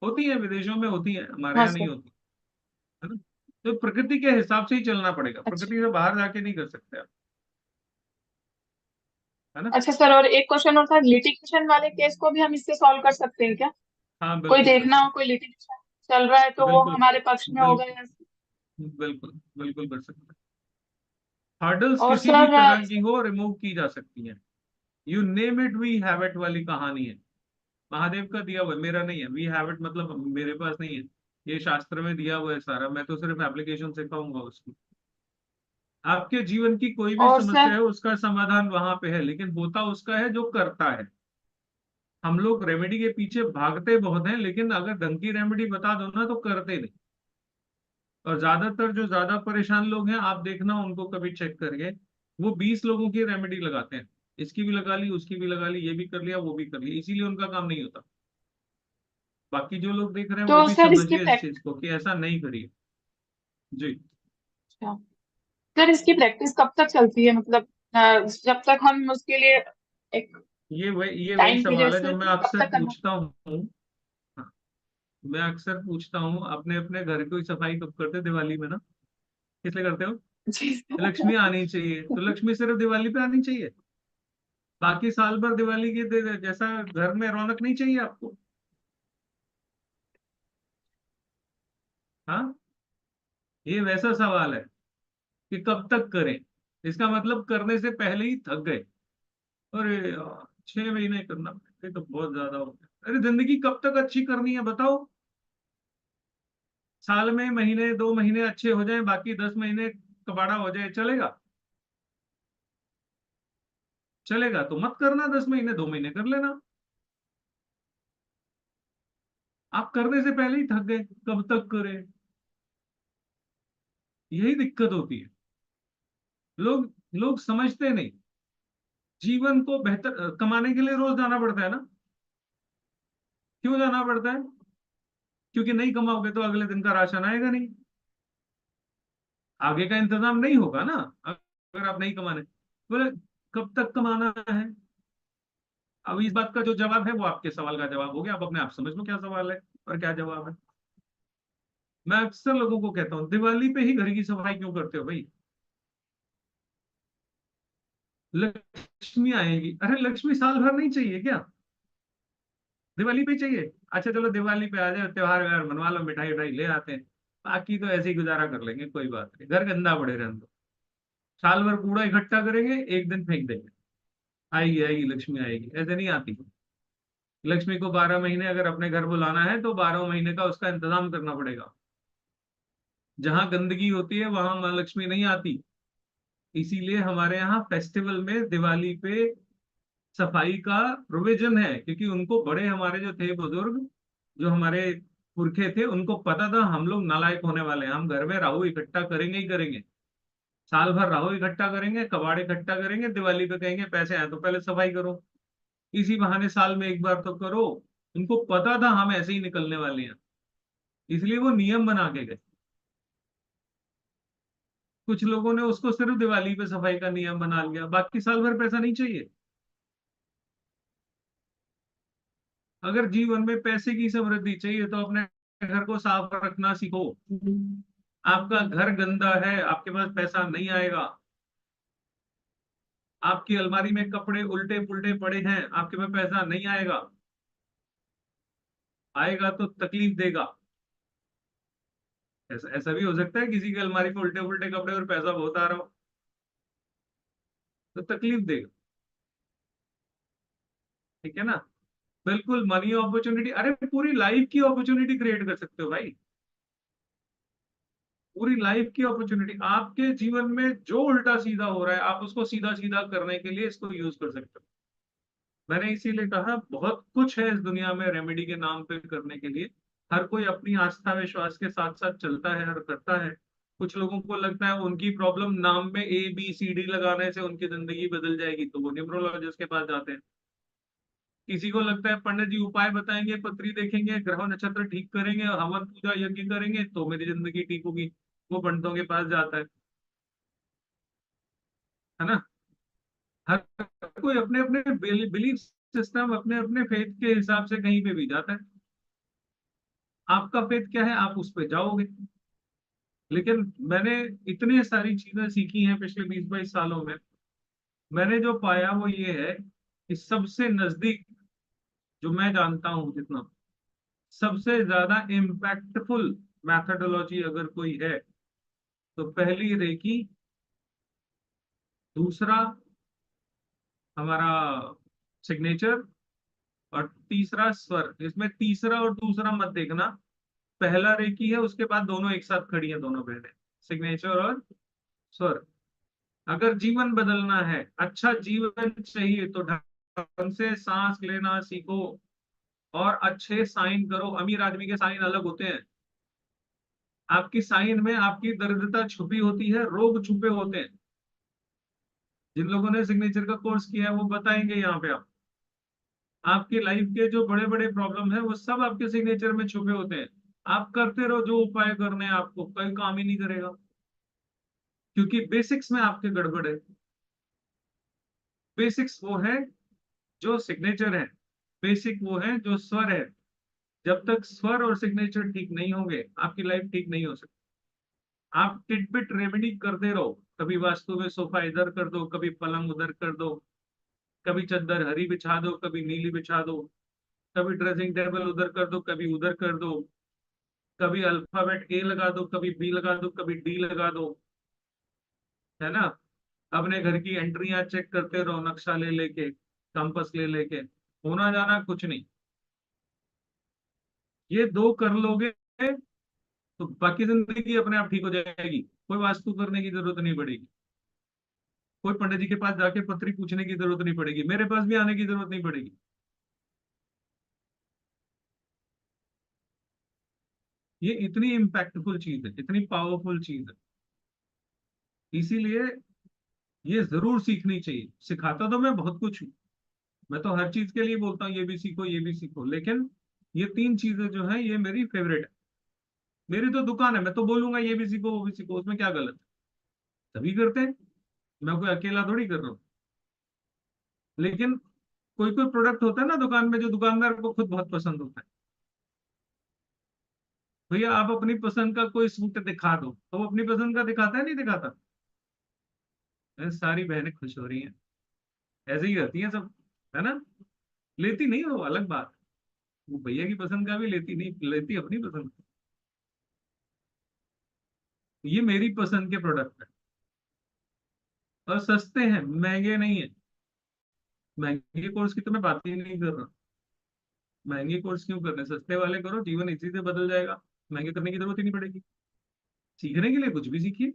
होती है, विदेशों में होती है, हमारे हाँ यहाँ नहीं सर। होती है ना। तो प्रकृति के हिसाब से ही चलना पड़ेगा, अच्छा प्रकृति से बाहर जाके नहीं कर सकते आप, है ना। अच्छा सर, और एक क्वेश्चन और था, लिटिगेशन वाले केस को भी हम इससे सॉल्व कर सकते हैं क्या? हाँ कोई बिल्कुल कर देखना हो सकते कोई लिटिगेशन चल रहा है तो वो बिल्कुल हमारे पक्ष में होगा बिल्कुल या? बिल्कुल बिल्कुल कर सकते हैं। हर्डल्स और किसी भी सर तरह की हो रिमूव की जा सकती हैं। You name it we have it वाली कहानी है। महादेव का दिया हुआ है, मेरा नहीं है। वी हैव इट मतलब मेरे पास नहीं है, ये शास्त्र में दिया हुआ है सारा, मैं तो सिर्फ एप्लीकेशन सिखाऊंगा उसकी। आपके जीवन की कोई भी और समस्या सर है उसका समाधान वहां पे है, लेकिन होता उसका है जो करता है। हम लोग रेमेडी के पीछे भागते बहुत हैं, लेकिन अगर ढंग की रेमेडी बता दो ना तो करते नहीं। और ज्यादातर जो ज्यादा परेशान लोग हैं, आप देखना उनको कभी चेक करके, वो 20 लोगों की रेमेडी लगाते हैं, इसकी भी लगा ली, उसकी भी लगा ली, ये भी कर लिया, वो भी कर लिया, इसीलिए उनका काम नहीं होता। बाकी जो लोग देख रहे हैं वो तो भी सर इसकी समझिए इस चीज को कि ऐसा नहीं करिए। जी। सर इसकी प्रैक्टिस कब तक चलती है, मतलब जब तक हम उसके लिए एक ये वही टाइम पीरियड सवाल है जो से मैं कब अक्सर तक करना? पूछता हूँ। हाँ, मैं अक्सर पूछता हूँ, अपने अपने घर की सफाई कब करते हो? दिवाली में ना। किस लिए करते हो? जी लक्ष्मी सर। आनी चाहिए, तो लक्ष्मी सिर्फ दिवाली पे आनी चाहिए? बाकी साल भर दिवाली की जैसा घर में रौनक नहीं चाहिए आपको? हाँ, ये वैसा सवाल है कि कब तक करें। इसका मतलब करने से पहले ही थक गए। अरे यार, 6 महीने करना ये तो बहुत ज्यादा हो गया। अरे जिंदगी कब तक अच्छी करनी है बताओ? साल में महीने 2 महीने अच्छे हो जाए, बाकी 10 महीने कबाड़ा हो जाए, चलेगा? चलेगा तो मत करना, 10 महीने, 2 महीने कर लेना। आप करने से पहले ही थक गए, कब तक करें? यही दिक्कत होती है। लोग लोग समझते नहीं। जीवन को बेहतर कमाने के लिए रोज जाना पड़ता है ना। क्यों जाना पड़ता है? क्योंकि नहीं कमाओगे तो अगले दिन का राशन आएगा नहीं, आगे का इंतजाम नहीं होगा ना, अगर आप नहीं कमाने। बोले कब तक कमाना है? अब इस बात का जो जवाब है वो आपके सवाल का जवाब हो गया। आप अपने आप समझ लो क्या सवाल है और क्या जवाब है। मैं अक्सर लोगों को कहता हूँ, दिवाली पे ही घर की सफाई क्यों करते हो भाई? लक्ष्मी आएगी। अरे लक्ष्मी साल भर नहीं चाहिए क्या? दिवाली पे ही चाहिए? अच्छा चलो दिवाली पे आ जाए, त्योहार व्योहार मनवा लो, मिठाई उठाई ले आते हैं, बाकी तो ऐसे ही गुजारा कर लेंगे, कोई बात नहीं, घर गंदा पड़े रहने दो। साल भर कूड़ा इकट्ठा करेंगे, एक दिन फेंक देंगे, आएगी आएगी लक्ष्मी आएगी, ऐसे नहीं आती। लक्ष्मी को 12 महीने अगर अपने घर बुलाना है तो 12 महीने का उसका इंतजाम करना पड़ेगा। जहां गंदगी होती है वहां माँ लक्ष्मी नहीं आती। इसीलिए हमारे यहाँ फेस्टिवल में दिवाली पे सफाई का प्रोविजन है, क्योंकि उनको बड़े हमारे जो थे बुजुर्ग, जो हमारे पुरखे थे, उनको पता था हम लोग नालायक होने वाले हैं, हम घर में राहु इकट्ठा करेंगे ही करेंगे। साल भर राहु इकट्ठा करेंगे, कबाड़ इकट्ठा करेंगे, दिवाली पे कहेंगे पैसे आए तो पहले सफाई करो, इसी बहाने साल में एक बार तो करो। उनको पता था हम ऐसे ही निकलने वाले हैं, इसलिए वो नियम बना के गए। कुछ लोगों ने उसको सिर्फ दिवाली पे सफाई का नियम बना लिया, बाकी साल भर पैसा नहीं चाहिए। अगर जीवन में पैसे की समृद्धि चाहिए तो अपने घर को साफ रखना सीखो। आपका घर गंदा है, आपके पास पैसा नहीं आएगा। आपकी अलमारी में कपड़े उल्टे पुल्टे पड़े हैं, आपके पास पैसा नहीं आएगा। आएगा तो तकलीफ देगा। ऐसा ऐसा भी हो सकता है किसी की अलमारी में उल्टे पुल्टे कपड़े और पैसा बहुत आ रहा हो, तो तकलीफ देगा। ठीक है ना? बिल्कुल मनी अपॉर्चुनिटी, अरे पूरी लाइफ की अपॉर्चुनिटी क्रिएट कर सकते हो भाई। पूरी लाइफ की अपॉर्चुनिटी, आपके जीवन में जो उल्टा सीधा हो रहा है आप उसको सीधा सीधा करने के लिए इसको यूज कर सकते हो। मैंने इसीलिए कहा बहुत कुछ है इस दुनिया में रेमेडी के नाम पे करने के लिए। हर कोई अपनी आस्था विश्वास के साथ साथ चलता है और करता है। कुछ लोगों को लगता है उनकी प्रॉब्लम नाम में ABCD लगाने से उनकी जिंदगी बदल जाएगी, तो वो न्यूमरोलॉजिस्ट के पास जाते हैं। किसी को लगता है पंडित जी उपाय बताएंगे, पत्री देखेंगे, ग्रह नक्षत्र ठीक करेंगे और हवन पूजा यज्ञ करेंगे तो मेरी जिंदगी ठीक होगी, वो पंडितों के पास जाता है ना? हर कोई अपने अपने बिलीफ सिस्टम, अपने अपने फेथ के हिसाब से कहीं पे भी जाता है। आपका फेथ क्या है, आप उस पे जाओगे। लेकिन मैंने इतनी सारी चीजें सीखी हैं पिछले 20-22 सालों में। मैंने जो पाया वो ये है कि सबसे नजदीक जो मैं जानता हूं जितना, सबसे ज्यादा इम्पैक्टफुल मैथडोलॉजी अगर कोई है तो पहली रेकी, दूसरा हमारा सिग्नेचर, और तीसरा स्वर। इसमें तीसरा और दूसरा मत देखना, पहला रेकी है, उसके बाद दोनों एक साथ खड़ी है, दोनों बहनें, सिग्नेचर और स्वर। अगर जीवन बदलना है, अच्छा जीवन चाहिए, तो ढंग से सांस लेना सीखो और अच्छे साइन करो। अमीर आदमी के साइन अलग होते हैं, आपकी साइन में आपकी दरिद्रता छुपी होती है, रोग छुपे होते हैं। जिन लोगों ने सिग्नेचर का कोर्स किया है वो बताएंगे यहाँ पे। आप आपकी लाइफ के जो बड़े बड़े प्रॉब्लम है वो सब आपके सिग्नेचर में छुपे होते हैं। आप करते रहो जो उपाय करने हैं, आपको कोई काम ही नहीं करेगा, क्योंकि बेसिक्स में आपके गड़बड़ है। बेसिक्स वो है जो सिग्नेचर है, बेसिक वो है जो स्वर है। जब तक स्वर और सिग्नेचर ठीक नहीं होंगे आपकी लाइफ ठीक नहीं हो सकती। आप टिटबिट रेमेडी करते रहो, कभी वास्तु में सोफा इधर कर दो, कभी पलंग उधर कर दो, कभी चादर हरी बिछा दो, कभी नीली बिछा दो, कभी ड्रेसिंग टेबल उधर कर दो, कभी उधर कर दो, कभी अल्फाबेट ए लगा दो, कभी बी लगा दो, कभी डी लगा दो, है ना। अपने घर की एंट्रियां चेक करते रहो, नक्शा ले लेके, कंपास ले लेके, होना जाना कुछ नहीं। ये दो कर लोगे तो बाकी जिंदगी अपने आप ठीक हो जाएगी। कोई वास्तु करने की जरूरत नहीं पड़ेगी, कोई पंडित जी के पास जाके पत्री पूछने की जरूरत नहीं पड़ेगी, मेरे पास भी आने की जरूरत नहीं पड़ेगी। ये इतनी इम्पैक्टफुल चीज है, इतनी पावरफुल चीज है, इसीलिए ये जरूर सीखनी चाहिए। सिखाता तो मैं बहुत कुछ हूँ, मैं तो हर चीज के लिए बोलता हूँ ये भी सीखो ये भी सीखो, लेकिन ये तीन चीजें जो है ये मेरी फेवरेट है। मेरी तो दुकान है, मैं तो बोलूंगा ये भी सीखो वो भी सीखो, उसमें क्या गलत है। सभी करते हैं, मैं कोई अकेला थोड़ी कर रहा हूँ। लेकिन कोई कोई प्रोडक्ट होता है ना दुकान में जो दुकानदार को खुद बहुत पसंद होता है। भैया आप अपनी पसंद का कोई सूट दिखा दो, तो वो अपनी पसंद का दिखाता है नहीं दिखाता। सारी बहनें खुश हो रही हैं, ऐसे ही रहती हैं सब, है ना। लेती नहीं हो अलग बात, वो भैया की पसंद का भी लेती नहीं, लेती अपनी पसंद का। ये मेरी पसंद के प्रोडक्ट है, और सस्ते हैं, महंगे नहीं है। महंगे कोर्स की तो मैं बात ही नहीं कर रहा। महंगे कोर्स क्यों करने, सस्ते वाले करो, जीवन इसी से बदल जाएगा। महंगे करने की जरूरत ही नहीं पड़ेगी। सीखने के लिए कुछ भी सीखिए,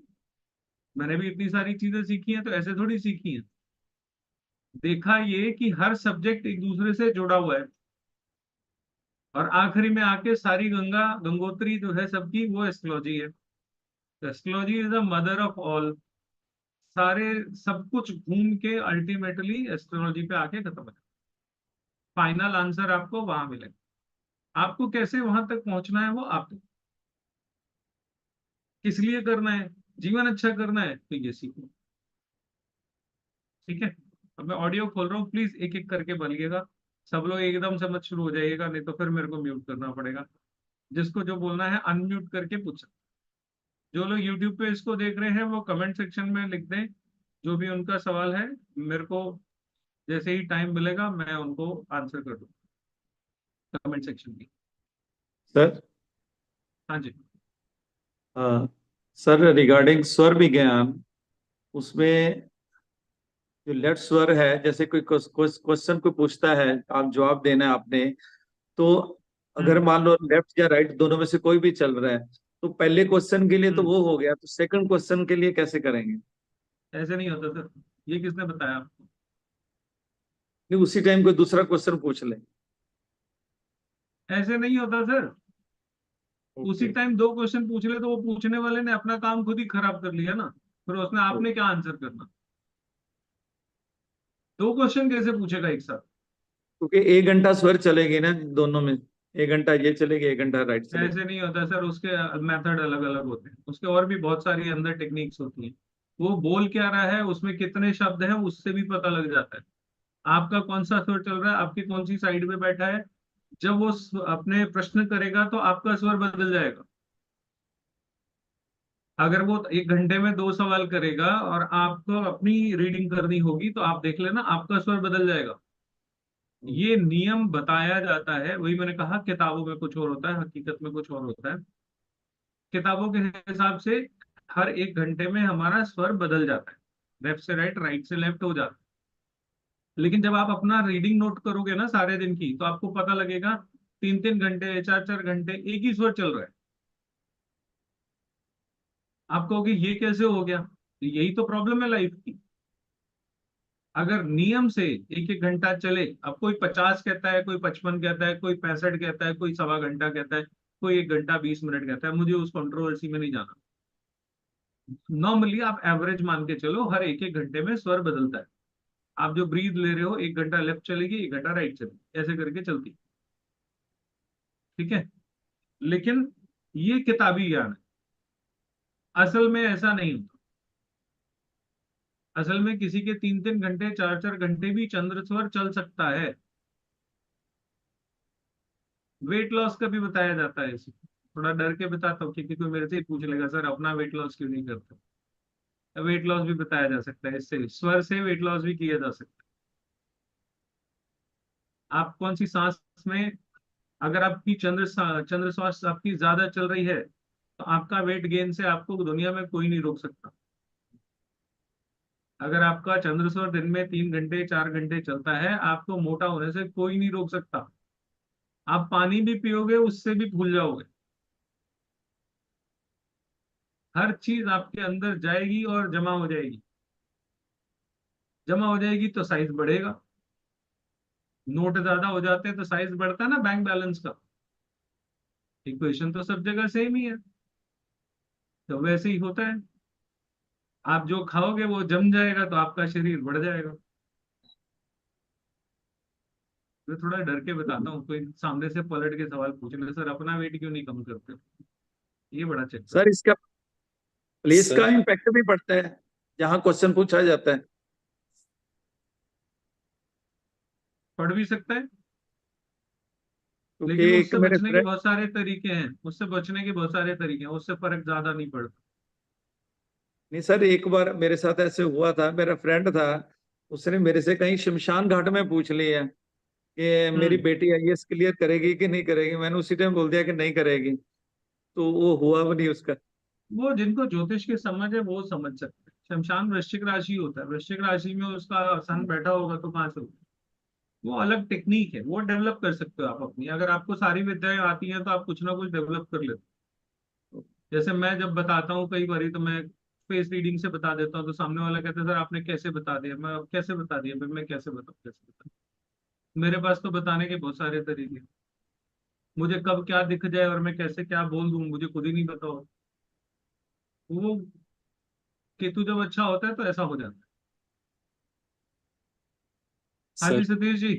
मैंने भी इतनी सारी चीजें सीखी हैं, तो ऐसे थोड़ी सीखी हैं। देखा ये कि हर सब्जेक्ट एक दूसरे से जुड़ा हुआ है, और आखिरी में आके सारी गंगा गंगोत्री जो है सबकी वो एस्ट्रोलॉजी है। Astrology is the mother of all. सारे सब कुछ घूम के अल्टीमेटली एस्ट्रोलॉजी पे आके खत्म है। फाइनल आंसर आपको वहां मिलेगा। आपको कैसे वहां तक पहुंचना है वो आप, किस लिए करना है, जीवन अच्छा करना है, तो ये सीखो। ठीक है, अब मैं ऑडियो खोल रहा हूँ, प्लीज एक एक करके बोलिएगा। सब लोग एकदम से मत शुरू हो जाइएगा, नहीं तो फिर मेरे को म्यूट करना पड़ेगा। जिसको जो बोलना है अनम्यूट करके पूछ। जो लोग यूट्यूब पे इसको देख रहे हैं वो कमेंट सेक्शन में लिख दें जो भी उनका सवाल है। मेरे को जैसे ही टाइम मिलेगा मैं उनको आंसर कर दूंगा कमेंट सेक्शन में। सर। हाँ जी। सर रिगार्डिंग स्वर विज्ञान, उसमें जो लेफ्ट स्वर है, जैसे कोई क्वेश्चन कोई पूछता है, आप जवाब देना है आपने, तो अगर हम्म मान लो लेफ्ट या राइट दोनों में से कोई भी चल रहा है, तो पहले क्वेश्चन के लिए तो हम्म वो हो गया, तो सेकंड क्वेश्चन के लिए कैसे करेंगे? ऐसे नहीं होता सर, ये किसने बताया आपको। नहीं, उसी टाइम कोई दूसरा क्वेश्चन पूछ ले। ऐसे नहीं होता सर, उसी ओके। टाइम दो क्वेश्चन पूछ ले तो वो पूछने वाले ने अपना काम खुद ही खराब कर लिया ना, फिर उसने आपने क्या आंसर करना। दो क्वेश्चन कैसे पूछेगा एक साथ। क्योंकि 1 घंटा स्वर चलेगी ना दोनों में, 1 घंटा ये चलेगी, 1 घंटा राइट चलेगी। ऐसे नहीं होता सर, उसके मेथड अलग अलग होते हैं, उसके और भी बहुत सारी अंदर टेक्निक्स होती हैं। वो बोल क्या रहा है, उसमें कितने शब्द हैं, उससे भी पता लग जाता है आपका कौन सा स्वर चल रहा है, आपकी कौन सी साइड में बैठा है। जब वो अपने प्रश्न करेगा तो आपका स्वर बदल जाएगा। अगर वो 1 घंटे में 2 सवाल करेगा और आपको अपनी रीडिंग करनी होगी तो आप देख लेना आपका स्वर बदल जाएगा। ये नियम बताया जाता है, वही मैंने कहा किताबों में कुछ और होता है, हकीकत में कुछ और होता है। किताबों के हिसाब से हर 1 घंटे में हमारा स्वर बदल जाता है, लेफ्ट से राइट, राइट से लेफ्ट हो जाता है। लेकिन जब आप अपना रीडिंग नोट करोगे ना सारे दिन की, तो आपको पता लगेगा 3-3 घंटे 4-4 घंटे एक ही स्वर चल रहा है। आप कहोगे ये कैसे हो गया, तो यही तो प्रॉब्लम है लाइफ की। अगर नियम से 1-1 घंटा चले, अब कोई 50 कहता है, कोई 55 कहता है, कोई 65 कहता है, कोई 1.25 घंटा कहता है, कोई 1 घंटा 20 मिनट कहता है, मुझे उस कंट्रोवर्सी में नहीं जाना। नॉर्मली आप एवरेज मान के चलो, हर 1-1 घंटे में स्वर बदलता है। आप जो ब्रीथ ले रहे हो, 1 घंटा लेफ्ट चलेगी, 1 घंटा राइट चलेगी, ऐसे करके चलती, ठीक है। लेकिन ये किताबी ज्ञान है, असल में ऐसा नहीं होता। असल में किसी के 3-3 घंटे 4-4 घंटे भी चंद्र स्वर चल सकता है। वेट लॉस का भी बताया जाता है इसे, थोड़ा डर के बताता हूँ क्योंकि कोई मेरे से ही पूछ लेगा सर अपना वेट लॉस क्यों नहीं करते। वेट लॉस भी बताया जा सकता है, इससे स्वर से वेट लॉस भी किया जा सकता है। आप कौन सी सांस में, अगर आपकी चंद्र श्वास आपकी ज्यादा चल रही है तो आपका वेट गेन से आपको दुनिया में कोई नहीं रोक सकता। अगर आपका चंद्र स्वर दिन में 3 घंटे 4 घंटे चलता है, आपको मोटा होने से कोई नहीं रोक सकता। आप पानी भी पियोगे उससे भी भूल जाओगे। हर चीज आपके अंदर जाएगी और जमा हो जाएगी। जमा हो जाएगी तो साइज बढ़ेगा। नोट ज्यादा हो जाते हैं तो साइज बढ़ता है ना, बैंक बैलेंस का इक्वेशन तो सब जगह सेम ही है। तो वैसे ही होता है, आप जो खाओगे वो जम जाएगा तो आपका शरीर बढ़ जाएगा। मैं थोड़ा डर के बताता हूँ, कोई सामने से पलट के सवाल पूछ ले सर अपना वेट क्यों नहीं कम करते, ये बड़ा चक्कर सर है। इसका प्लेस का सर इम्पैक्ट भी पड़ता है जहाँ क्वेश्चन पूछा जाता है। पढ़ भी सकता है, क्योंकि लेकिन एक उससे मेरे बचने के फ्रेंड, बहुत सारे तरीके हैं, उससे बचने के बहुत सारे तरीके हैं, उससे फर्क ज्यादा नहीं पड़ता। नहीं सर, एक बार मेरे साथ ऐसे हुआ था, मेरा फ्रेंड था, उसने मेरे से कहीं शमशान घाट में पूछ लिया कि मेरी हम्म बेटी आईएएस क्लियर करेगी कि नहीं करेगी। मैंने उसी टाइम बोल दिया कि नहीं करेगी, तो वो हुआ भी नहीं उसका। वो जिनको ज्योतिष की समझ है वो समझ सकते हैं। शमशान वृश्चिक राशि होता है, वृश्चिक राशि में उसका सन बैठा होगा तो कहाँ से होगा। वो अलग टेक्निक है, वो डेवलप कर सकते हो आप अपनी। अगर आपको सारी विद्याएं आती हैं तो आप कुछ ना कुछ डेवलप कर लेते हो। जैसे मैं जब बताता हूँ कई बार तो मैं फेस रीडिंग से बता देता हूँ, तो सामने वाला कहता है सर आपने कैसे बता दिया। मैं अब कैसे बता दिया भाई, मैं कैसे बताऊँ, कैसे बताऊँ। मेरे पास तो बताने के बहुत सारे तरीके हैं। मुझे कब क्या दिख जाए और मैं कैसे क्या बोल दूं मुझे खुद ही नहीं पता हो। वो केतु जब अच्छा होता है तो ऐसा हो जाता है। हाँ सर जी सतीश जी।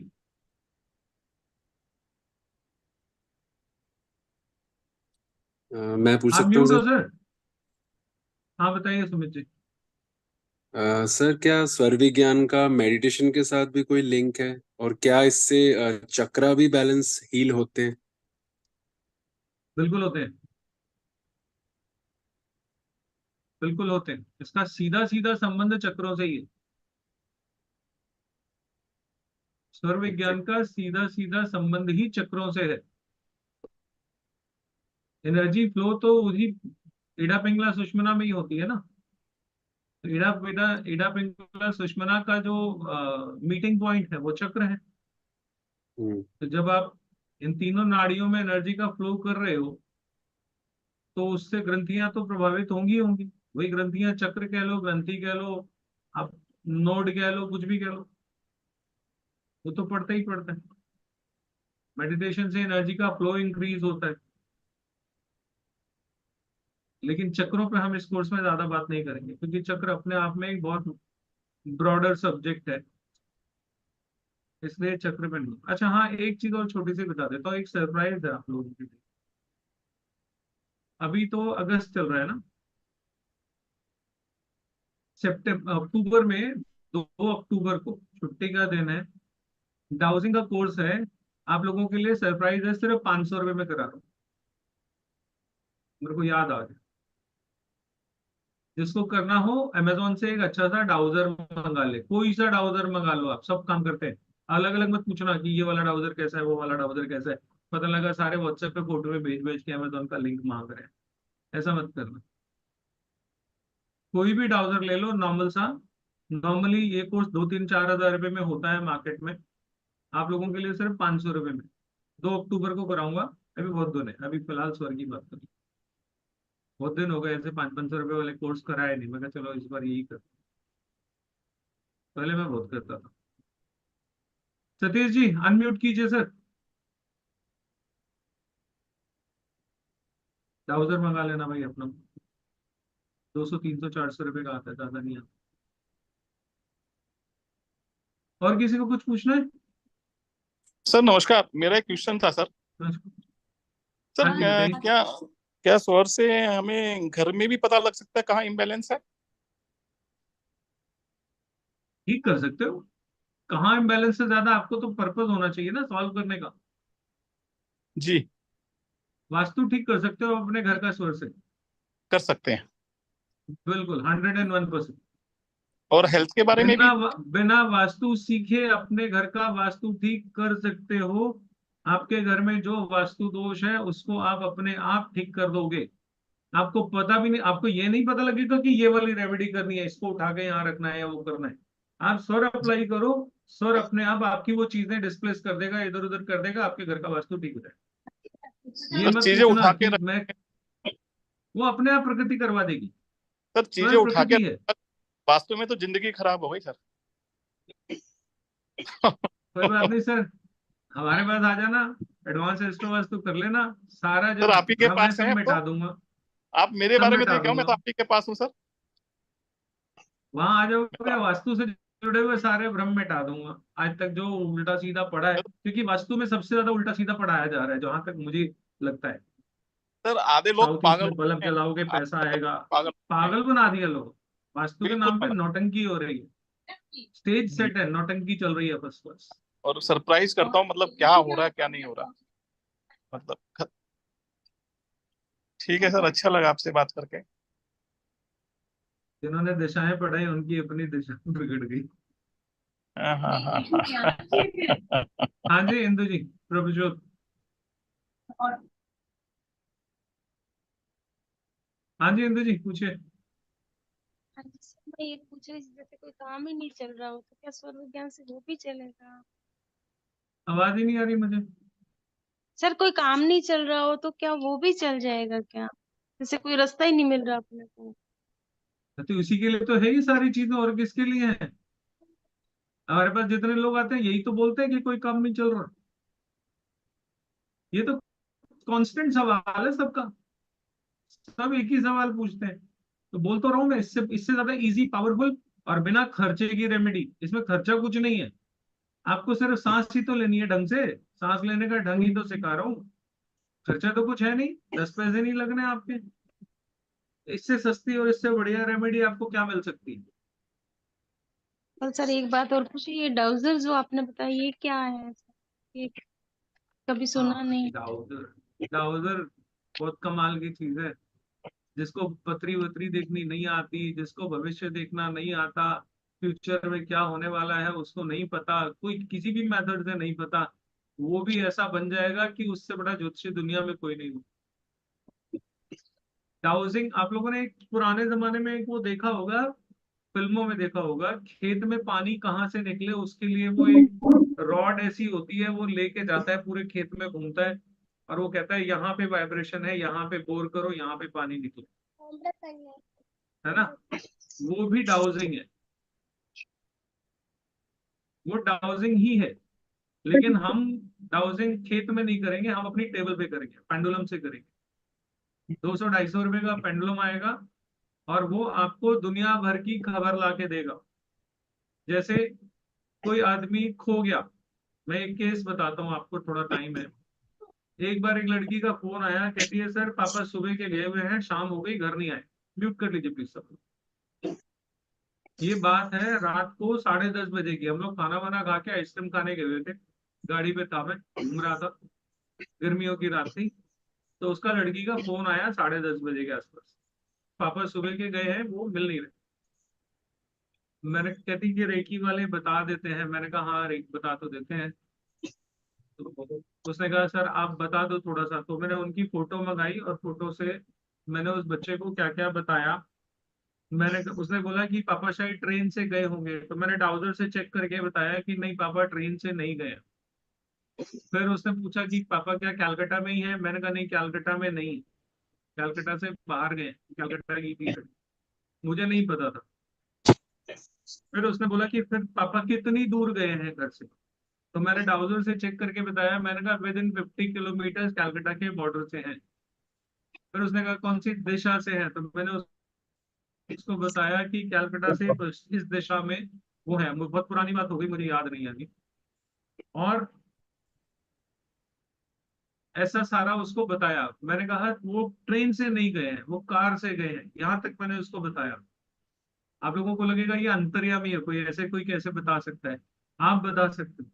मैं पूछ आप सकता हूँ म्यूट हो सर? सर। हाँ बताइए सुमित जी। सर क्या स्वर विज्ञान का मेडिटेशन के साथ भी कोई लिंक है, और क्या इससे चक्रा भी बैलेंस हील होते हैं? बिल्कुल होते हैं, बिल्कुल होते हैं। इसका सीधा सीधा संबंध चक्रों से ही है। स्वर अच्छा। विज्ञान का सीधा सीधा संबंध ही चक्रों से है। एनर्जी फ्लो तो उसी इडा पिंगला सुषुम्ना में ही होती है ना। तो इडा पिंगला सुषुम्ना का जो मीटिंग पॉइंट है वो चक्र है। हम्म। तो जब आप इन तीनों नाड़ियों में एनर्जी का फ्लो कर रहे हो तो उससे ग्रंथियां तो प्रभावित होंगी होंगी। वही ग्रंथियां, चक्र कह लो, ग्रंथि कह लो, आप नोड कह लो, कुछ भी कह लो, वो तो पड़ता ही पड़ता है। मेडिटेशन से एनर्जी का फ्लो इंक्रीज होता है। लेकिन चक्रों पे हम इस कोर्स में ज्यादा बात नहीं करेंगे क्योंकि चक्र अपने आप में एक बहुत ब्रॉडर सब्जेक्ट है, इसलिए चक्र पे नहीं। अच्छा हाँ, एक चीज और छोटी सी बता देता हूँ, एक सरप्राइज है आप लोगों के लिए। अभी तो अगस्त चल रहा है ना, सितंबर अक्टूबर में, 2 अक्टूबर को छुट्टी का दिन है, डाउसिंग का कोर्स है। आप लोगों के लिए सरप्राइज है, सिर्फ 500 रुपये में करा रहा हूँ। मेरे को याद आ गया। जिसको करना हो अमेजोन से एक अच्छा सा डाउजर मंगा ले, कोई सा डाउजर मंगा लो, आप सब काम करते हैं। अलग अलग मत पूछना कि ये वाला डाउजर कैसा है, वो वाला डाउजर कैसा है। पता लगा सारे व्हाट्सएप पे फोटो में भेज भेज के अमेजोन का लिंक मांग रहे हैं। ऐसा मत करना। कोई भी डाउजर ले लो नॉर्मल सा। नॉर्मली ये कोर्स 2-3-4 हज़ार रुपये में होता है मार्केट में। आप लोगों के लिए सिर्फ 500 रुपये में 2 अक्टूबर को कराऊंगा। अभी बहुत दिन है, अभी फिलहाल स्वर की बात करें। बहुत दिन हो गए ऐसे 500-500 रुपये वाले कोर्स कराए नहीं। मैं कहा चलो इस बार यही कर, पहले मैं बहुत करता था। सतीश जी अनम्यूट कीजिए सर। ट्राउजर मंगा लेना भाई अपना, 200 300 400 रुपए का आता है, ज्यादा नहीं आता। और किसी को कुछ पूछना है? सर नमस्कार, मेरा एक क्वेश्चन था सर। सर हाँ जी बताइए। क्या क्या स्वर से हमें घर में भी पता लग सकता है कहाँ इम्बैलेंस है? ठीक कर सकते हो। कहाँ इम्बैलेंस से ज्यादा आपको तो पर्पस होना चाहिए ना सॉल्व करने का। जी। वास्तु ठीक कर सकते हो अपने घर का स्वर से, कर सकते हैं। बिल्कुल 101%। और हेल्थ के बारे में भी? बिना वास्तु सीखे अपने घर का वास्तु ठीक कर सकते हो। आपके घर में जो वास्तु दोष है उसको आप अपने आप ठीक कर दोगे। आपको पता भी नहीं, आपको ये नहीं पता लगेगा कि ये वाली रेमेडी करनी है, इसको उठा के यहाँ रखना है या वो करना है। आप स्वर अप्लाई करो, स्वर अपने आप आपकी वो चीजें डिस्प्लेस कर देगा, इधर उधर कर देगा, आपके घर का वास्तु ठीक हो जाएगा। ये सर मत चीजें पूछना उठा के कि रख मैं, वो अपने आप प्रकृति करवा देगी। सर चीजें स्वयं उठा के प्रकृति है। वास्तु में तो जिंदगी खराब हो गई सर। कोई बात नहीं सर, हमारे पास आ जाना, एडवांस एस्ट्रो वास्तु कर लेना, सारा जो सर आप ही के भ्रम है पास है सब अब तो। मिटा दूंगा। आप मेरे सब बारे में तो मिटा क्यों, मैं दूंगा। तो आप ही के पास हूँ सर। वहां आ जाओगे, वास्तु से जुड़े हुए सारे भ्रम मिटा दूंगा, आज तक जो उल्टा सीधा पड़ा है, क्योंकि वास्तु में सबसे ज्यादा उल्टा सीधा पढ़ाया जा रहा है जहां तक मुझे लगता है। सर आधे लोग साउथ ईस्ट पागल में बल्ब होते हैं, जलाओगे पैसा आधे लोग आएगा। पागल होते हैं। पागल बना दिया लोग, वास्तु के बिल्कुल नाम पे पागल। नौटंकी हो रही है। स्टेज जी। सेट है, नौटंकी चल रही है बस बस। और सरप्राइज करता हूँ, मतलब क्या हो रहा है क्या नहीं हो रहा, मतलब ठीक है सर, अच्छा लगा आपसे बात करके। जिन्होंने दिशाएं पढ़ाई उनकी अपनी दिशा बिगड़ गई। हाँ हाँ हाँ हाँ। हाँ जी इंदु जी, प्रभुजोत। हाँ जी इंदु जी पूछिए। हाँ जी सर, मैं ये पूछ रही थी, जैसे कोई काम ही नहीं चल रहा हो तो क्या स्वर विज्ञान से वो भी चलेगा? आवाज ही नहीं आ रही मुझे। सर कोई काम नहीं चल रहा हो तो क्या वो भी चल जाएगा क्या? जैसे कोई रास्ता ही नहीं मिल रहा अपने को। तो इसी के लिए तो है ही सारी चीजें, और किसके लिए है? हमारे पास जितने लोग आते हैं यही तो बोलते हैं कि कोई काम नहीं चल रहा। ये तो कांस्टेंट सवाल है सबका, सब एक ही सवाल पूछते हैं। तो बोल तो रहा हूँ मैं, इससे इससे ज्यादा इजी, पावरफुल और बिना खर्चे की रेमेडी। इसमें खर्चा कुछ नहीं है, आपको सिर्फ सांस ही तो लेनी है ढंग से, सांस लेने का ढंग ही तो सिखा रहा हूँ। खर्चा तो कुछ है नहीं, 10 पैसे नहीं लगने आपके। इससे सस्ती और इससे बढ़िया रेमेडी आपको क्या मिल सकती है? और सर एक बात और पूछिए, ये डाउजर जो आपने बताया ये क्या है? ये कभी सुना हाँ नहीं। डाउजर, डाउजर बहुत कमाल की चीज है। जिसको पतरी वतरी देखनी नहीं आती, जिसको भविष्य देखना नहीं आता, फ्यूचर में क्या होने वाला है उसको नहीं पता, कोई किसी भी मेथड से नहीं पता, वो भी ऐसा बन जाएगा कि उससे बड़ा ज्योतिषी दुनिया में कोई नहीं हो। डाउजिंग आप लोगों ने एक पुराने जमाने में एक वो देखा होगा, फिल्मों में देखा होगा, खेत में पानी कहाँ से निकले उसके लिए वो एक रॉड ऐसी होती है, वो लेके जाता है पूरे खेत में घूमता है, और वो कहता है यहाँ पे वाइब्रेशन है, यहाँ पे बोर करो, यहाँ पे पानी निकले, है ना? वो भी डाउजिंग है, वो डाउजिंग ही है। लेकिन हम डाउजिंग खेत में नहीं करेंगे, हम अपनी टेबल पे करेंगे, पेंडुलम से करेंगे। 200-250 रुपए का पेंडुलम आएगा, और वो आपको दुनिया भर की खबर ला के देगा। जैसे कोई आदमी खो गया, मैं एक केस बताता हूँ आपको, थोड़ा टाइम है। एक बार एक लड़की का फोन आया, कहती है सर पापा सुबह के गए हुए हैं, शाम हो गई घर नहीं आए। म्यूट कर लीजिए प्लीज सब। ये बात है रात को 10:30 बजे की, हम लोग खाना वाना खा के आइसक्रीम खाने गए हुए थे, गाड़ी पे था, मैं घूम रहा था, गर्मियों की रात थी। तो उसका लड़की का फोन आया 10:30 बजे के आसपास, पापा सुबह के गए हैं, वो मिल नहीं रहे। मैंने कहती कि रेकी वाले बता देते हैं, मैंने कहा हाँ बता तो देते हैं। तो उसने कहा सर आप बता दो थोड़ा सा, तो मैंने उनकी फोटो मंगाई और फोटो से मैंने उस बच्चे को क्या क्या बताया। उसने बोला कि पापा शायद ट्रेन से गए होंगे, तो मैंने डाउजर से चेक करके बताया कि नहीं पापा ट्रेन से नहीं गए। फिर उसने पूछा कि पापा क्या कैलकाटा में ही है, मैंने कहा नहीं कैलकाटा में नहीं, कैलकाटा से बाहर गए, कैलकाटा की थी। मुझे नहीं पता था। फिर उसने बोला कि फिर पापा कितनी दूर गए हैं घर से, तो मैंने डाउजर से चेक करके बताया, मैंने कहा विद इन 50 किलोमीटर कैलकाटा के बॉर्डर से हैं। फिर उसने कहा कौन सी दिशा से है, तो मैंने उसको बताया कि कैलकाटा से इस दिशा में वो है। बहुत पुरानी बात हो गई, मुझे याद नहीं अभी। और ऐसा सारा उसको बताया। मैंने कहा वो ट्रेन से नहीं गए हैं, वो कार से गए हैं, यहाँ तक मैंने उसको बताया। आप लोगों को लगेगा ये अंतर्यामी है, कोई ऐसे कोई कैसे बता सकता है। आप बता सकते हो,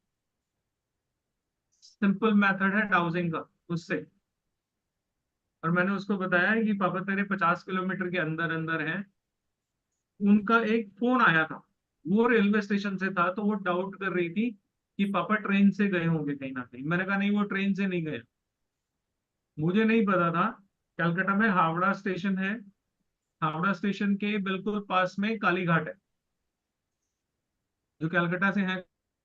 सिंपल मेथड है डाउजिंग का उससे। और मैंने उसको बताया कि पापा तेरे 50 किलोमीटर के अंदर अंदर है। उनका एक फोन आया था, वो रेलवे स्टेशन से था, तो वो डाउट कर रही थी कि पापा ट्रेन से गए होंगे कहीं ना कहीं। मैंने कहा नहीं, वो ट्रेन से नहीं गए। मुझे नहीं पता था। कलकत्ता में हावड़ा स्टेशन है, हावड़ा स्टेशन के बिल्कुल पास में कालीघाट है। जो कलकत्ता से है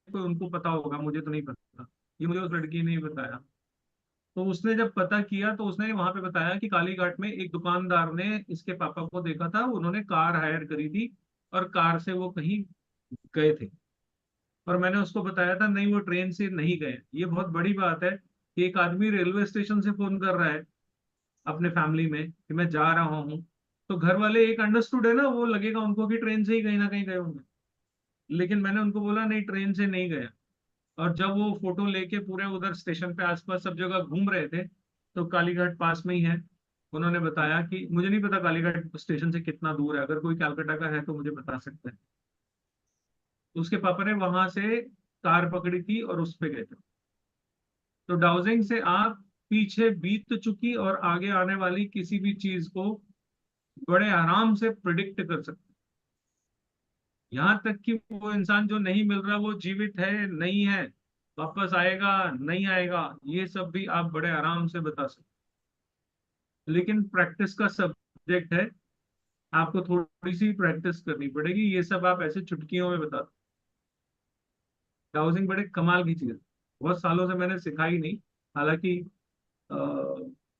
कोई उनको पता होगा, मुझे तो नहीं पता। ये मुझे उस लड़की ने ही बताया। तो उसने जब पता किया तो उसने वहां पे बताया कि कालीघाट में एक दुकानदार ने इसके पापा को देखा था, उन्होंने कार हायर करी थी और कार से वो कहीं गए थे। और मैंने उसको बताया था नहीं, वो ट्रेन से नहीं गए। ये बहुत बड़ी बात है कि एक आदमी रेलवे स्टेशन से फोन कर रहा है अपने फैमिली में कि मैं जा रहा हूँ, तो घर वाले एक अंडरस्टूड है ना, वो लगेगा उनको कि ट्रेन से ही कहीं ना कहीं गए होंगे। लेकिन मैंने उनको बोला नहीं, ट्रेन से नहीं गया। और जब वो फोटो लेके पूरे उधर स्टेशन पे आसपास सब जगह घूम रहे थे, तो कालीघाट पास में ही है। उन्होंने बताया कि मुझे नहीं पता कालीघाट स्टेशन से कितना दूर है, अगर कोई कलकत्ता का है तो मुझे बता सकते हैं। तो उसके पापा ने वहां से कार पकड़ी थी और उस पे गए थे। तो डाउजिंग से आप पीछे बीत चुकी और आगे आने वाली किसी भी चीज को बड़े आराम से प्रिडिक्ट कर सकते हैं। यहाँ तक कि वो इंसान जो नहीं मिल रहा वो जीवित है नहीं है, वापस आएगा नहीं आएगा, ये सब भी आप बड़े आराम से बता सकते हैं। लेकिन प्रैक्टिस का सब्जेक्ट है, आपको थोड़ी सी प्रैक्टिस करनी पड़ेगी। ये सब आप ऐसे चुटकियों में बता। डाउजिंग बड़े कमाल की चीज है, बहुत सालों से मैंने सिखाई नहीं। हालांकि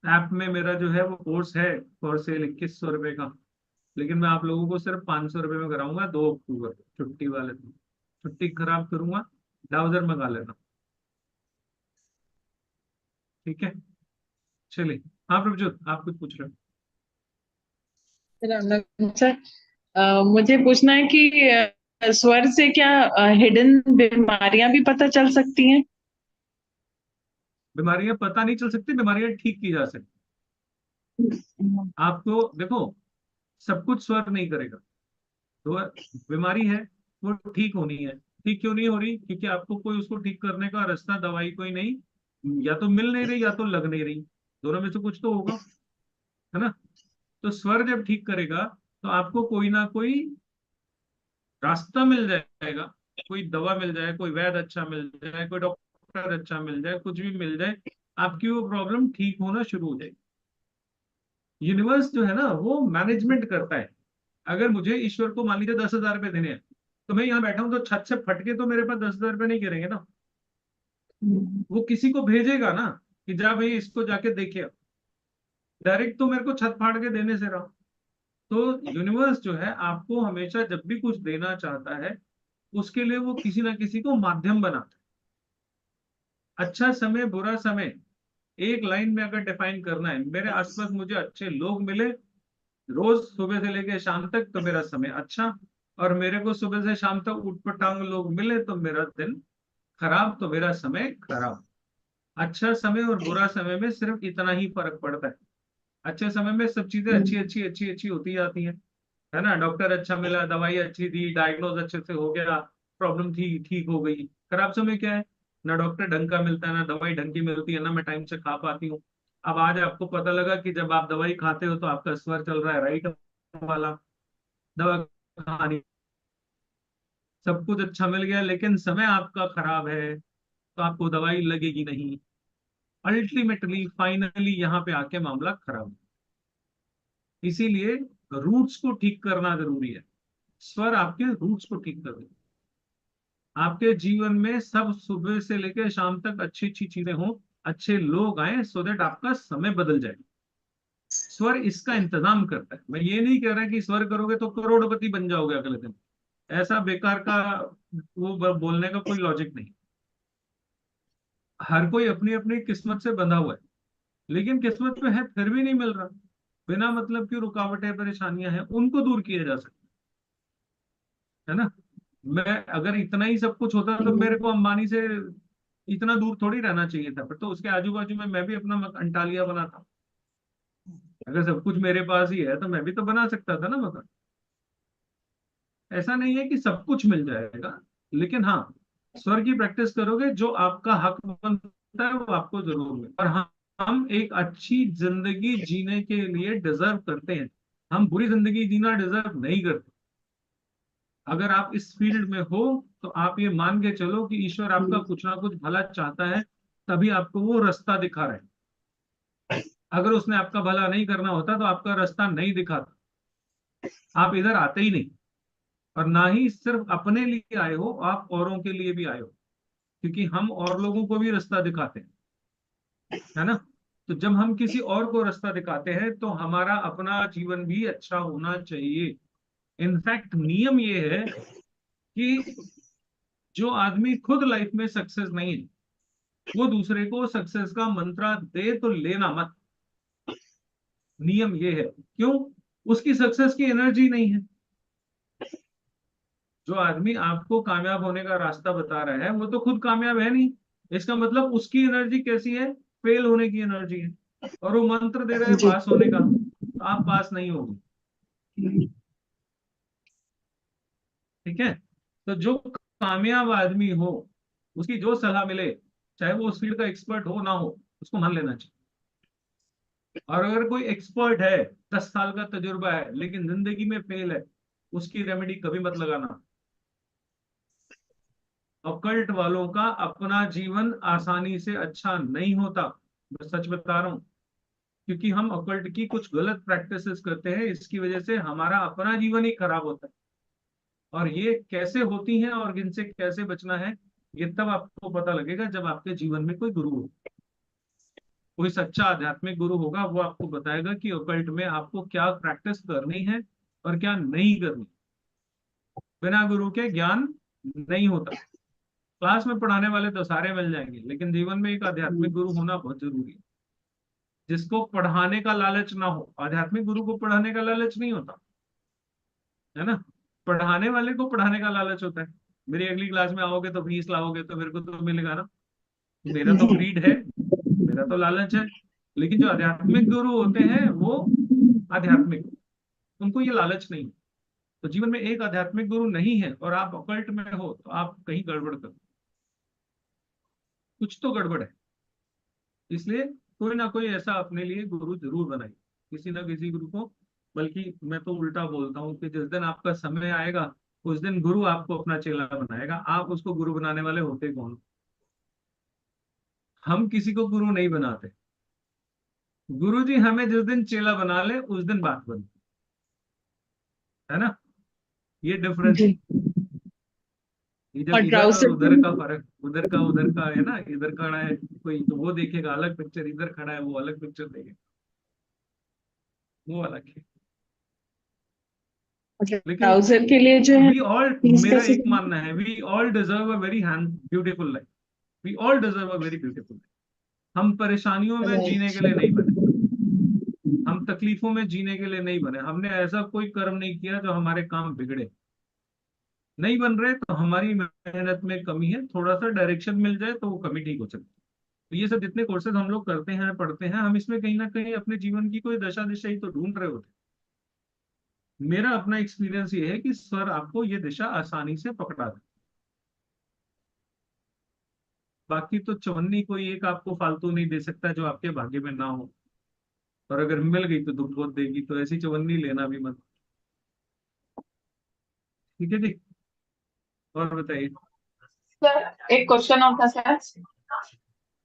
ऐप में मेरा जो है वो कोर्स है फॉर सेल 2100 रुपए का। लेकिन मैं आप लोगों को सिर्फ 500 रुपए में कराऊंगा 2 अक्टूबर, छुट्टी वाले दिन। छुट्टी खराब करूंगा, डाउजर मंगा लेना, ठीक है। चलिए, हाँ प्रभजोत, आप कुछ पूछ रहे हो। सर, मुझे पूछना है कि स्वर से क्या हिडन बीमारियां भी पता चल सकती हैं? बीमारियां पता नहीं चल सकती, बीमारियां ठीक की जा सकती। आपको देखो, सब कुछ स्वर नहीं करेगा। तो बीमारी है, वो ठीक होनी है। ठीक क्यों नहीं हो रही? क्योंकि आपको कोई उसको ठीक करने का रास्ता, दवाई कोई नहीं, या तो मिल नहीं रही या तो लग नहीं रही। दोनों में से कुछ तो होगा, है ना। तो स्वर जब ठीक करेगा तो आपको कोई ना कोई रास्ता मिल जाएगा, कोई दवा मिल जाए, कोई वैद्य अच्छा मिल जाए, कोई डॉक्टर अच्छा मिल जाए, कुछ भी मिल जाए, आपकी वो प्रॉब्लम ठीक होना शुरू हो जाएगी। यूनिवर्स जो है ना वो मैनेजमेंट करता है। अगर मुझे ईश्वर को मान लीजिए 10,000 रुपए देने हैं, तो मैं यहाँ बैठा हूँ तो छत से फटके तो मेरे पास 10,000 रुपए नहीं गिरेंगे ना। वो किसी को भेजेगा ना कि जा भाई इसको जाके देखे। डायरेक्ट तो मेरे को छत फाड़ के देने से रहा। तो यूनिवर्स जो है आपको हमेशा जब भी कुछ देना चाहता है, उसके लिए वो किसी ना किसी को माध्यम बनाता है। अच्छा समय बुरा समय एक लाइन में अगर डिफाइन करना है, मेरे आसपास मुझे अच्छे लोग मिले रोज सुबह से लेकर शाम तक तो मेरा समय अच्छा, और मेरे को सुबह से शाम तक उठपटांग लोग मिले तो मेरा दिन खराब, तो मेरा समय खराब। अच्छा समय और बुरा समय में सिर्फ इतना ही फर्क पड़ता है। अच्छे समय में सब चीजें अच्छी अच्छी अच्छी अच्छी होती जाती हैं, है ना। डॉक्टर अच्छा मिला, दवाई अच्छी दी, डायग्नोज अच्छे से हो गया, प्रॉब्लम थी ठीक हो गई। खराब समय क्या है? ना डॉक्टर ढंग का मिलता है, ना दवाई ढंग की मिलती है, ना मैं टाइम से खा पाती हूँ। अब आज आपको पता लगा कि जब आप दवाई खाते हो तो आपका स्वर चल रहा है राइट वाला, दवा खानी, सब कुछ अच्छा मिल गया, लेकिन समय आपका खराब है तो आपको दवाई लगेगी नहीं। अल्टीमेटली फाइनली यहाँ पे आके मामला खराब। इसीलिए रूट्स को ठीक करना जरूरी है। स्वर आपके रूट्स को ठीक कर देगा। आपके जीवन में सब सुबह से लेकर शाम तक अच्छी अच्छी चीजें हों, अच्छे लोग आए, सो दैट आपका समय बदल जाए। स्वर इसका इंतजाम करता है। मैं ये नहीं कह रहा कि स्वर करोगे तो करोड़पति बन जाओगे अगले दिन, ऐसा बेकार का वो बोलने का कोई लॉजिक नहीं। हर कोई अपनी अपनी किस्मत से बंधा हुआ है, लेकिन किस्मत में है फिर भी नहीं मिल रहा। बिना मतलब की रुकावटें परेशानियां हैं उनको दूर किया जा सकता है ना। मैं अगर इतना ही सब कुछ होता तो मेरे को अंबानी से इतना दूर थोड़ी रहना चाहिए था, फिर तो उसके आजू बाजू में मैं भी अपना अंटालिया बनाता। अगर सब कुछ मेरे पास ही है तो मैं भी तो बना सकता था ना मकान। ऐसा नहीं है कि सब कुछ मिल जाएगा, लेकिन हाँ, स्वर की प्रैक्टिस करोगे, जो आपका हक बनता है वो आपको जरूर मिले। और हम एक अच्छी जिंदगी जीने के लिए डिजर्व करते हैं, हम बुरी जिंदगी जीना डिजर्व नहीं करते। अगर आप इस फील्ड में हो तो आप ये मान के चलो कि ईश्वर आपका कुछ ना कुछ भला चाहता है, तभी आपको वो रास्ता दिखा रहा है। अगर उसने आपका भला नहीं करना होता तो आपका रास्ता नहीं दिखाता, आप इधर आते ही नहीं। और ना ही सिर्फ अपने लिए आए हो, आप औरों के लिए भी आए हो, क्योंकि हम और लोगों को भी रास्ता दिखाते हैं, है ना। तो जब हम किसी और को रास्ता दिखाते हैं तो हमारा अपना जीवन भी अच्छा होना चाहिए। इनफैक्ट नियम ये है कि जो आदमी खुद लाइफ में सक्सेस नहीं है, वो दूसरे को सक्सेस का मंत्र दे तो लेना मत। नियम ये है, क्यों? उसकी सक्सेस की एनर्जी नहीं है। जो आदमी आपको कामयाब होने का रास्ता बता रहा है वो तो खुद कामयाब है नहीं, इसका मतलब उसकी एनर्जी कैसी है? फेल होने की एनर्जी है। और वो मंत्र दे रहे हैं पास होने का, तो आप पास नहीं होगे। ठीक है। तो जो कामयाब आदमी हो, उसकी जो सलाह मिले, चाहे वो उस फील्ड का एक्सपर्ट हो ना हो, उसको मान लेना चाहिए। और अगर कोई एक्सपर्ट है, 10 साल का तजुर्बा है, लेकिन जिंदगी में फेल है, उसकी रेमेडी कभी मत लगाना। ऑकल्ट वालों का अपना जीवन आसानी से अच्छा नहीं होता, मैं सच बता रहा हूं। क्योंकि हम ऑकल्ट की कुछ गलत प्रैक्टिसेस करते हैं, इसकी वजह से हमारा अपना जीवन ही खराब होता है। और ये कैसे होती हैं और इनसे कैसे बचना है, ये तब आपको पता लगेगा जब आपके जीवन में कोई गुरु हो, कोई सच्चा आध्यात्मिक गुरु होगा। वो आपको बताएगा कि ऑकल्ट में आपको क्या प्रैक्टिस करनी है और क्या नहीं करनी। बिना गुरु के ज्ञान नहीं होता। क्लास में पढ़ाने वाले तो सारे मिल जाएंगे, लेकिन जीवन में एक आध्यात्मिक गुरु होना बहुत जरूरी है, जिसको पढ़ाने का लालच ना हो। आध्यात्मिक गुरु को पढ़ाने का लालच नहीं होता, है ना। पढ़ाने वाले को पढ़ाने का लालच होता है। मेरी अगली क्लास में आओगे तो फीस लाओगे तो मेरे को तो मिलेगा ना, मेरा तो ग्रीड है, मेरा तो लालच है। लेकिन जो आध्यात्मिक गुरु होते हैं वो आध्यात्मिक, उनको ये लालच नहीं। तो जीवन में एक आध्यात्मिक गुरु नहीं है और आप ऑकल्ट में हो, तो आप कहीं गड़बड़ कर, कुछ तो गड़बड़ है। इसलिए कोई ना कोई ऐसा अपने लिए गुरु जरूर बनाए, किसी ना किसी गुरु को। बल्कि मैं तो उल्टा बोलता हूँ कि जिस दिन आपका समय आएगा, उस दिन गुरु आपको अपना चेला बनाएगा। आप उसको गुरु बनाने वाले होते कौन? हम किसी को गुरु नहीं बनाते। गुरु जी हमें जिस दिन चेला बना ले उस दिन बात बनती है ना। ये डिफरेंस है। ये जब और इधर और ट्राउजर उधर का फर्क, उधर का है ना, इधर खड़ा है कोई तो वो देखेगा अलग पिक्चर, इधर खड़ा है वो अलग पिक्चर देखेगा, वो अलग है। लेकिन ट्राउजर के लिए जो है वी ऑल, मेरा एक मानना है, we all deserve a very beautiful life. We all deserve a very beautiful life. हम परेशानियों में जीने के लिए नहीं बने, हम तकलीफों में जीने के लिए नहीं बने। हमने ऐसा कोई कर्म नहीं किया जो हमारे काम बिगड़े। नहीं बन रहे तो हमारी मेहनत में कमी है, थोड़ा सा डायरेक्शन मिल जाए तो वो कमी ठीक हो सकती है। तो ये सब जितने कोर्सेज हम लोग करते हैं पढ़ते हैं, हम इसमें कहीं ना कहीं अपने जीवन की कोई दशा दिशा ही तो ढूंढ रहे होते हैं। मेरा अपना एक्सपीरियंस ये है कि सर आपको ये दिशा आसानी से पकड़ा दे। बाकी तो चवन्नी कोई एक आपको फालतू नहीं दे सकता जो आपके भाग्य में ना हो, और अगर मिल गई तो दुख बहुत देगी, तो ऐसी चवन्नी लेना भी मत। ठीक है जी, और बताइए। सर एक क्वेश्चन और था सर।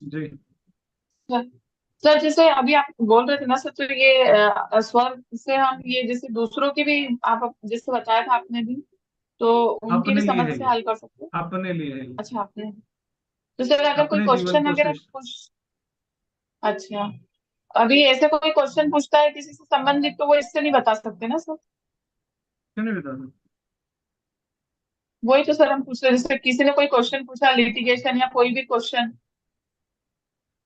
जी, सर सर, जैसे अभी आप बोल रहे थे ना सर, तो ये स्वर से हम ये जैसे दूसरों की भी, आप जैसे बताया था आपने भी, तो उनकी भी अपने लिए है समस्या ये, हल कर सकते हैं। अपने लिए है ये, अच्छा आपने, तो सर अगर कोई अपने जीवन क्वेश्चन को अगर हम श्रेष्ठ। पूछ, अच्छा, अभी ऐसे कोई क्वेश्चन पूछता है किसी से संबंधित, तो वो इससे नहीं बता सकते ना सर? क्यों नहीं बता सकते? वही तो सर हम पूछ रहे, जैसे किसी ने कोई क्वेश्चन पूछा, लिटिगेशन या कोई भी क्वेश्चन।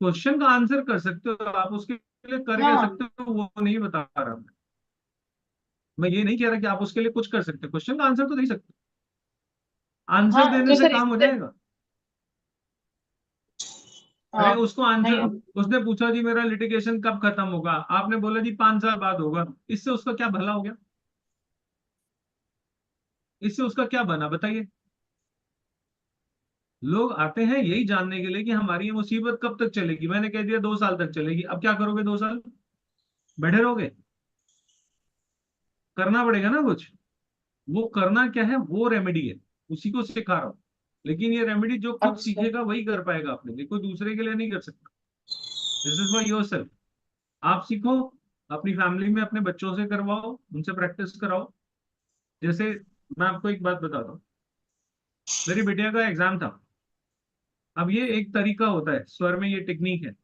क्वेश्चन का आंसर कर सकते हो आप, उसके उसके लिए कर क्या हाँ सकते हो वो नहीं बता रहा मैं ये नहीं कह रहा कि आप उसके लिए कुछ कर सकते, क्वेश्चन का आंसर तो दे सकते, आंसर हाँ, देने तो से सर काम हो इससे जाएगा। अरे हाँ उसको आंसर, नहीं उसने पूछा जी मेरा लिटिगेशन कब खत्म होगा, आपने बोला जी 5 साल बाद होगा, इससे उसका क्या भला हो गया, इससे उसका क्या बना बताइए। लोग आते हैं यही जानने के लिए कि हमारी ये मुसीबत कब तक चलेगी, मैंने कह दिया 2 साल तक चलेगी, अब क्या करोगे 2 साल, बैठे रहोगे, करना पड़ेगा ना कुछ। वो करना क्या है, वो रेमेडी है, उसी को सिखा रहा हूँ। लेकिन ये रेमेडी जो खुद अच्छा सीखेगा वही कर पाएगा अपने लिए, कोई दूसरे के लिए नहीं कर सकता। This is for yourself. आप सीखो, अपनी फैमिली में अपने बच्चों से करवाओ, उनसे प्रैक्टिस कराओ। जैसे मैं आपको एक बात बताता हूँ, मेरी बिटिया का एग्जाम था। अब ये एक तरीका होता है स्वर में, ये टेक्निक है।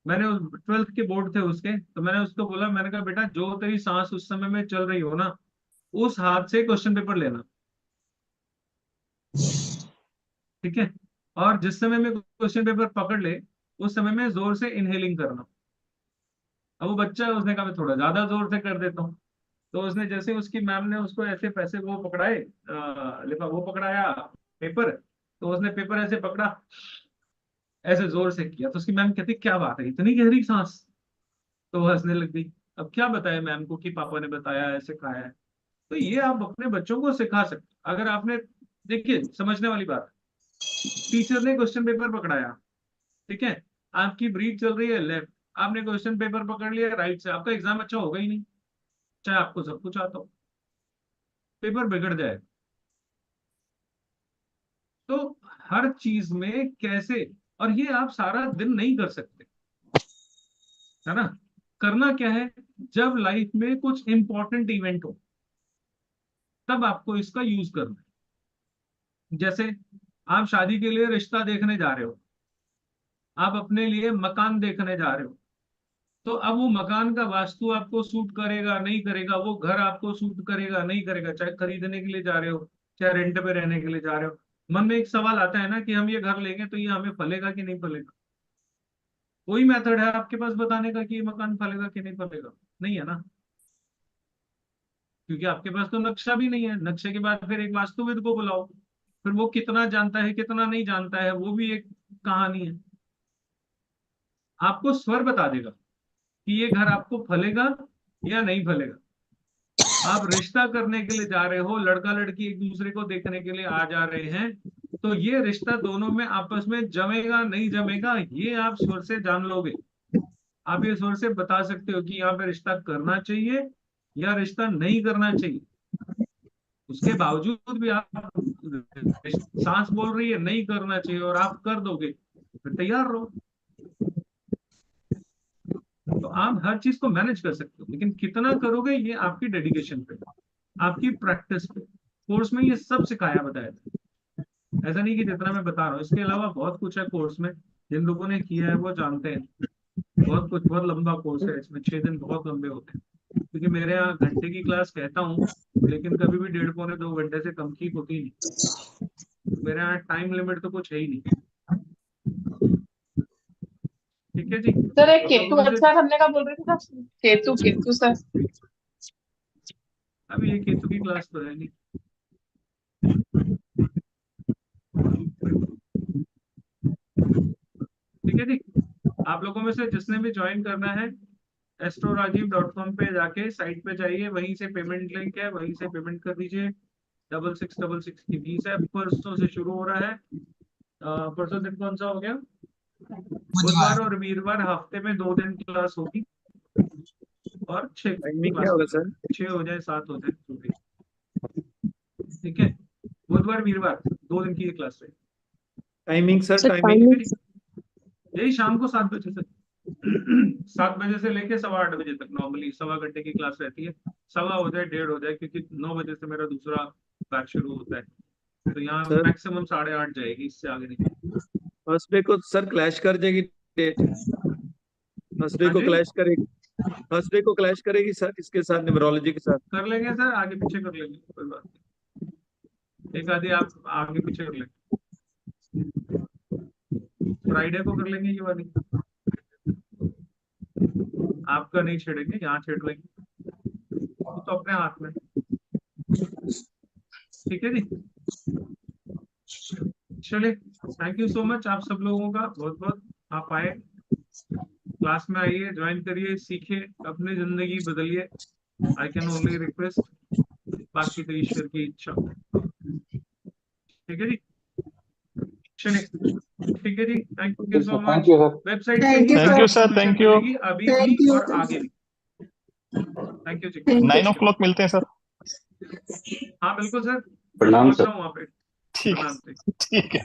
मैंने उस 12th के बोर्ड थे उसके, तो मैंने उसको बोला, मैंने कहा बेटा जो तेरी सांस उस समय में चल रही हो ना, उस हाथ से क्वेश्चन पेपर लेना, ठीक है। और जिस समय में क्वेश्चन पेपर पकड़ ले, उस समय में जोर से इनहेलिंग करना। अब वो बच्चा है, उसने कहा मैं थोड़ा ज्यादा जोर से कर देता हूँ। तो उसने जैसे उसकी मैम ने उसको ऐसे पैसे वो पकड़ाए, लिफा वो पकड़ाया पेपर, तो उसने पेपर ऐसे पकड़ा, ऐसे जोर से किया, तो उसकी मैम कहती क्या बात है इतनी गहरी सांस, तो वो हंसने लग गई। अब क्या बताया मैम को कि पापा ने बताया ऐसे खाया है। तो ये आप अपने बच्चों को सिखा सकते, अगर आपने, देखिए समझने वाली बात, टीचर ने क्वेश्चन पेपर पकड़ाया, ठीक है, आपकी ब्रीथ चल रही है लेफ्ट, आपने क्वेश्चन पेपर पकड़ लिया राइट से, आपका एग्जाम अच्छा होगा ही नहीं, चाहे आपको सब कुछ आता हो, पेपर बिगड़ जाए। तो हर चीज में कैसे, और ये आप सारा दिन नहीं कर सकते, है ना। करना क्या है, जब लाइफ में कुछ इंपॉर्टेंट इवेंट हो तब आपको इसका यूज करना है। जैसे आप शादी के लिए रिश्ता देखने जा रहे हो, आप अपने लिए मकान देखने जा रहे हो, तो अब वो मकान का वास्तु आपको सूट करेगा नहीं करेगा, वो घर आपको सूट करेगा नहीं करेगा, चाहे खरीदने के लिए जा रहे हो चाहे रेंट पे रहने के लिए जा रहे हो। मन में एक सवाल आता है ना कि हम ये घर लेंगे तो ये हमें फलेगा कि नहीं फलेगा। कोई मेथड है आपके पास बताने का कि ये मकान फलेगा कि नहीं फलेगा? नहीं है ना, क्योंकि आपके पास तो नक्शा भी नहीं है। नक्शे के बाद फिर एक वास्तुविद को बुलाओ, फिर वो कितना जानता है कितना नहीं जानता है वो भी एक कहानी है। आपको स्वर बता देगा कि ये घर आपको फलेगा या नहीं फलेगा। आप रिश्ता करने के लिए जा रहे हो, लड़का लड़की एक दूसरे को देखने के लिए आ जा रहे हैं, तो ये रिश्ता दोनों में आपस में जमेगा नहीं जमेगा, ये आप स्वर से जान लोगे। आप ये स्वर से बता सकते हो कि यहाँ पे रिश्ता करना चाहिए या रिश्ता नहीं करना चाहिए। उसके बावजूद भी आप, सांस बोल रही है नहीं करना चाहिए और आप कर दोगे, फिर तैयार रहो। तो आप हर चीज को मैनेज कर सकते हो, लेकिन कितना करोगे ये आपकी डेडिकेशन पे, आपकी प्रैक्टिस पे। कोर्स में ये सब सिखाया बताया था, ऐसा नहीं कि जितना मैं बता रहा हूँ, इसके अलावा बहुत कुछ है कोर्स में, जिन लोगों ने किया है वो जानते हैं। बहुत कुछ, बहुत लंबा कोर्स है, इसमें 6 दिन बहुत लंबे होते हैं, क्योंकि मेरे यहाँ घंटे की क्लास कहता हूँ, लेकिन कभी भी 1.5 पौने 2 घंटे से कम की होती नहीं। मेरे यहाँ टाइम लिमिट तो कुछ है ही नहीं। ठीक है जी। सर एक आप केतु लोगों में से, अच्छा करने का बोल रहे थे ना, केतु केतु सर। अभी ये केतु की क्लास तो है नहीं। ठीक है जी। आप लोगों में से जिसने भी ज्वाइन करना है, astrorajiv.com पे जाके साइट पे जाइए, वहीं से पेमेंट लिंक है, वहीं से पेमेंट कर दीजिए। 6666 की फीस है, परसों से शुरू हो रहा है। परसों दिन कौन सा हो गया? बुधवार और वीरवार, हफ्ते में 2 दिन क्लास होगी, और 6 टाइमिंग क्या क्लास होगा होगी, सर? 6 हो जाए 7 हो जाए जो भी। ठीक है, बुधवार वीरवार 2 दिन की ये क्लास है। Timing sir, sir timing. ठीक है टाइमिंग। जी? यही शाम को 7 बजे से 7 बजे से लेके 8:15 बजे तक नॉर्मली 1.25 घंटे की क्लास रहती है। 1.25 हो जाए 1:30 हो जाए, क्योंकि 9 बजे से मेरा दूसरा बैच शुरू होता है, तो यहाँ सर मैक्सिमम 8:30 जाएगी, इससे आगे नहीं। फर्स्ट डे को सर क्लैश कर जाएगी डेट, फर्स्ट डे हाँ को जी, क्लैश करेगी, फर्स्ट डे को क्लैश करेगी सर इसके साथ, न्यूमरोलॉजी के साथ। कर लेंगे सर, आगे पीछे कर लेंगे, कोई बात नहीं। एक आधी आप आगे पीछे कर लेंगे, फ्राइडे को कर लेंगे ये वाली। आपका नहीं छेड़ेंगे, यहाँ छेड़ लेंगे, वो तो अपने हाथ में। ठीक है जी, चलिए, थैंक यू सो मच आप सब लोगों का, बहुत बहुत आप आए, क्लास में आइए, ज्वाइन करिए, सीखिए, अपनी जिंदगी बदलिए। आई कैन ओनली रिक्वेस्ट, बाकी तो ईश्वर की इच्छा। ठीक है जी, चलिए, ठीक है जी, thank you so much. Thank you sir. Website पे Thank ही you, Thank you, sir. information Thank you. मिलेगी अभी Thank भी you, और sir. आगे भी। Thank you ji. 9 o'clock मिलते हैं सर। हाँ बिल्कुल सर, प्रणाम पहुंच सर। रहा हूँ वहाँ पे। ठीक प्रणाम जी। ठीक है।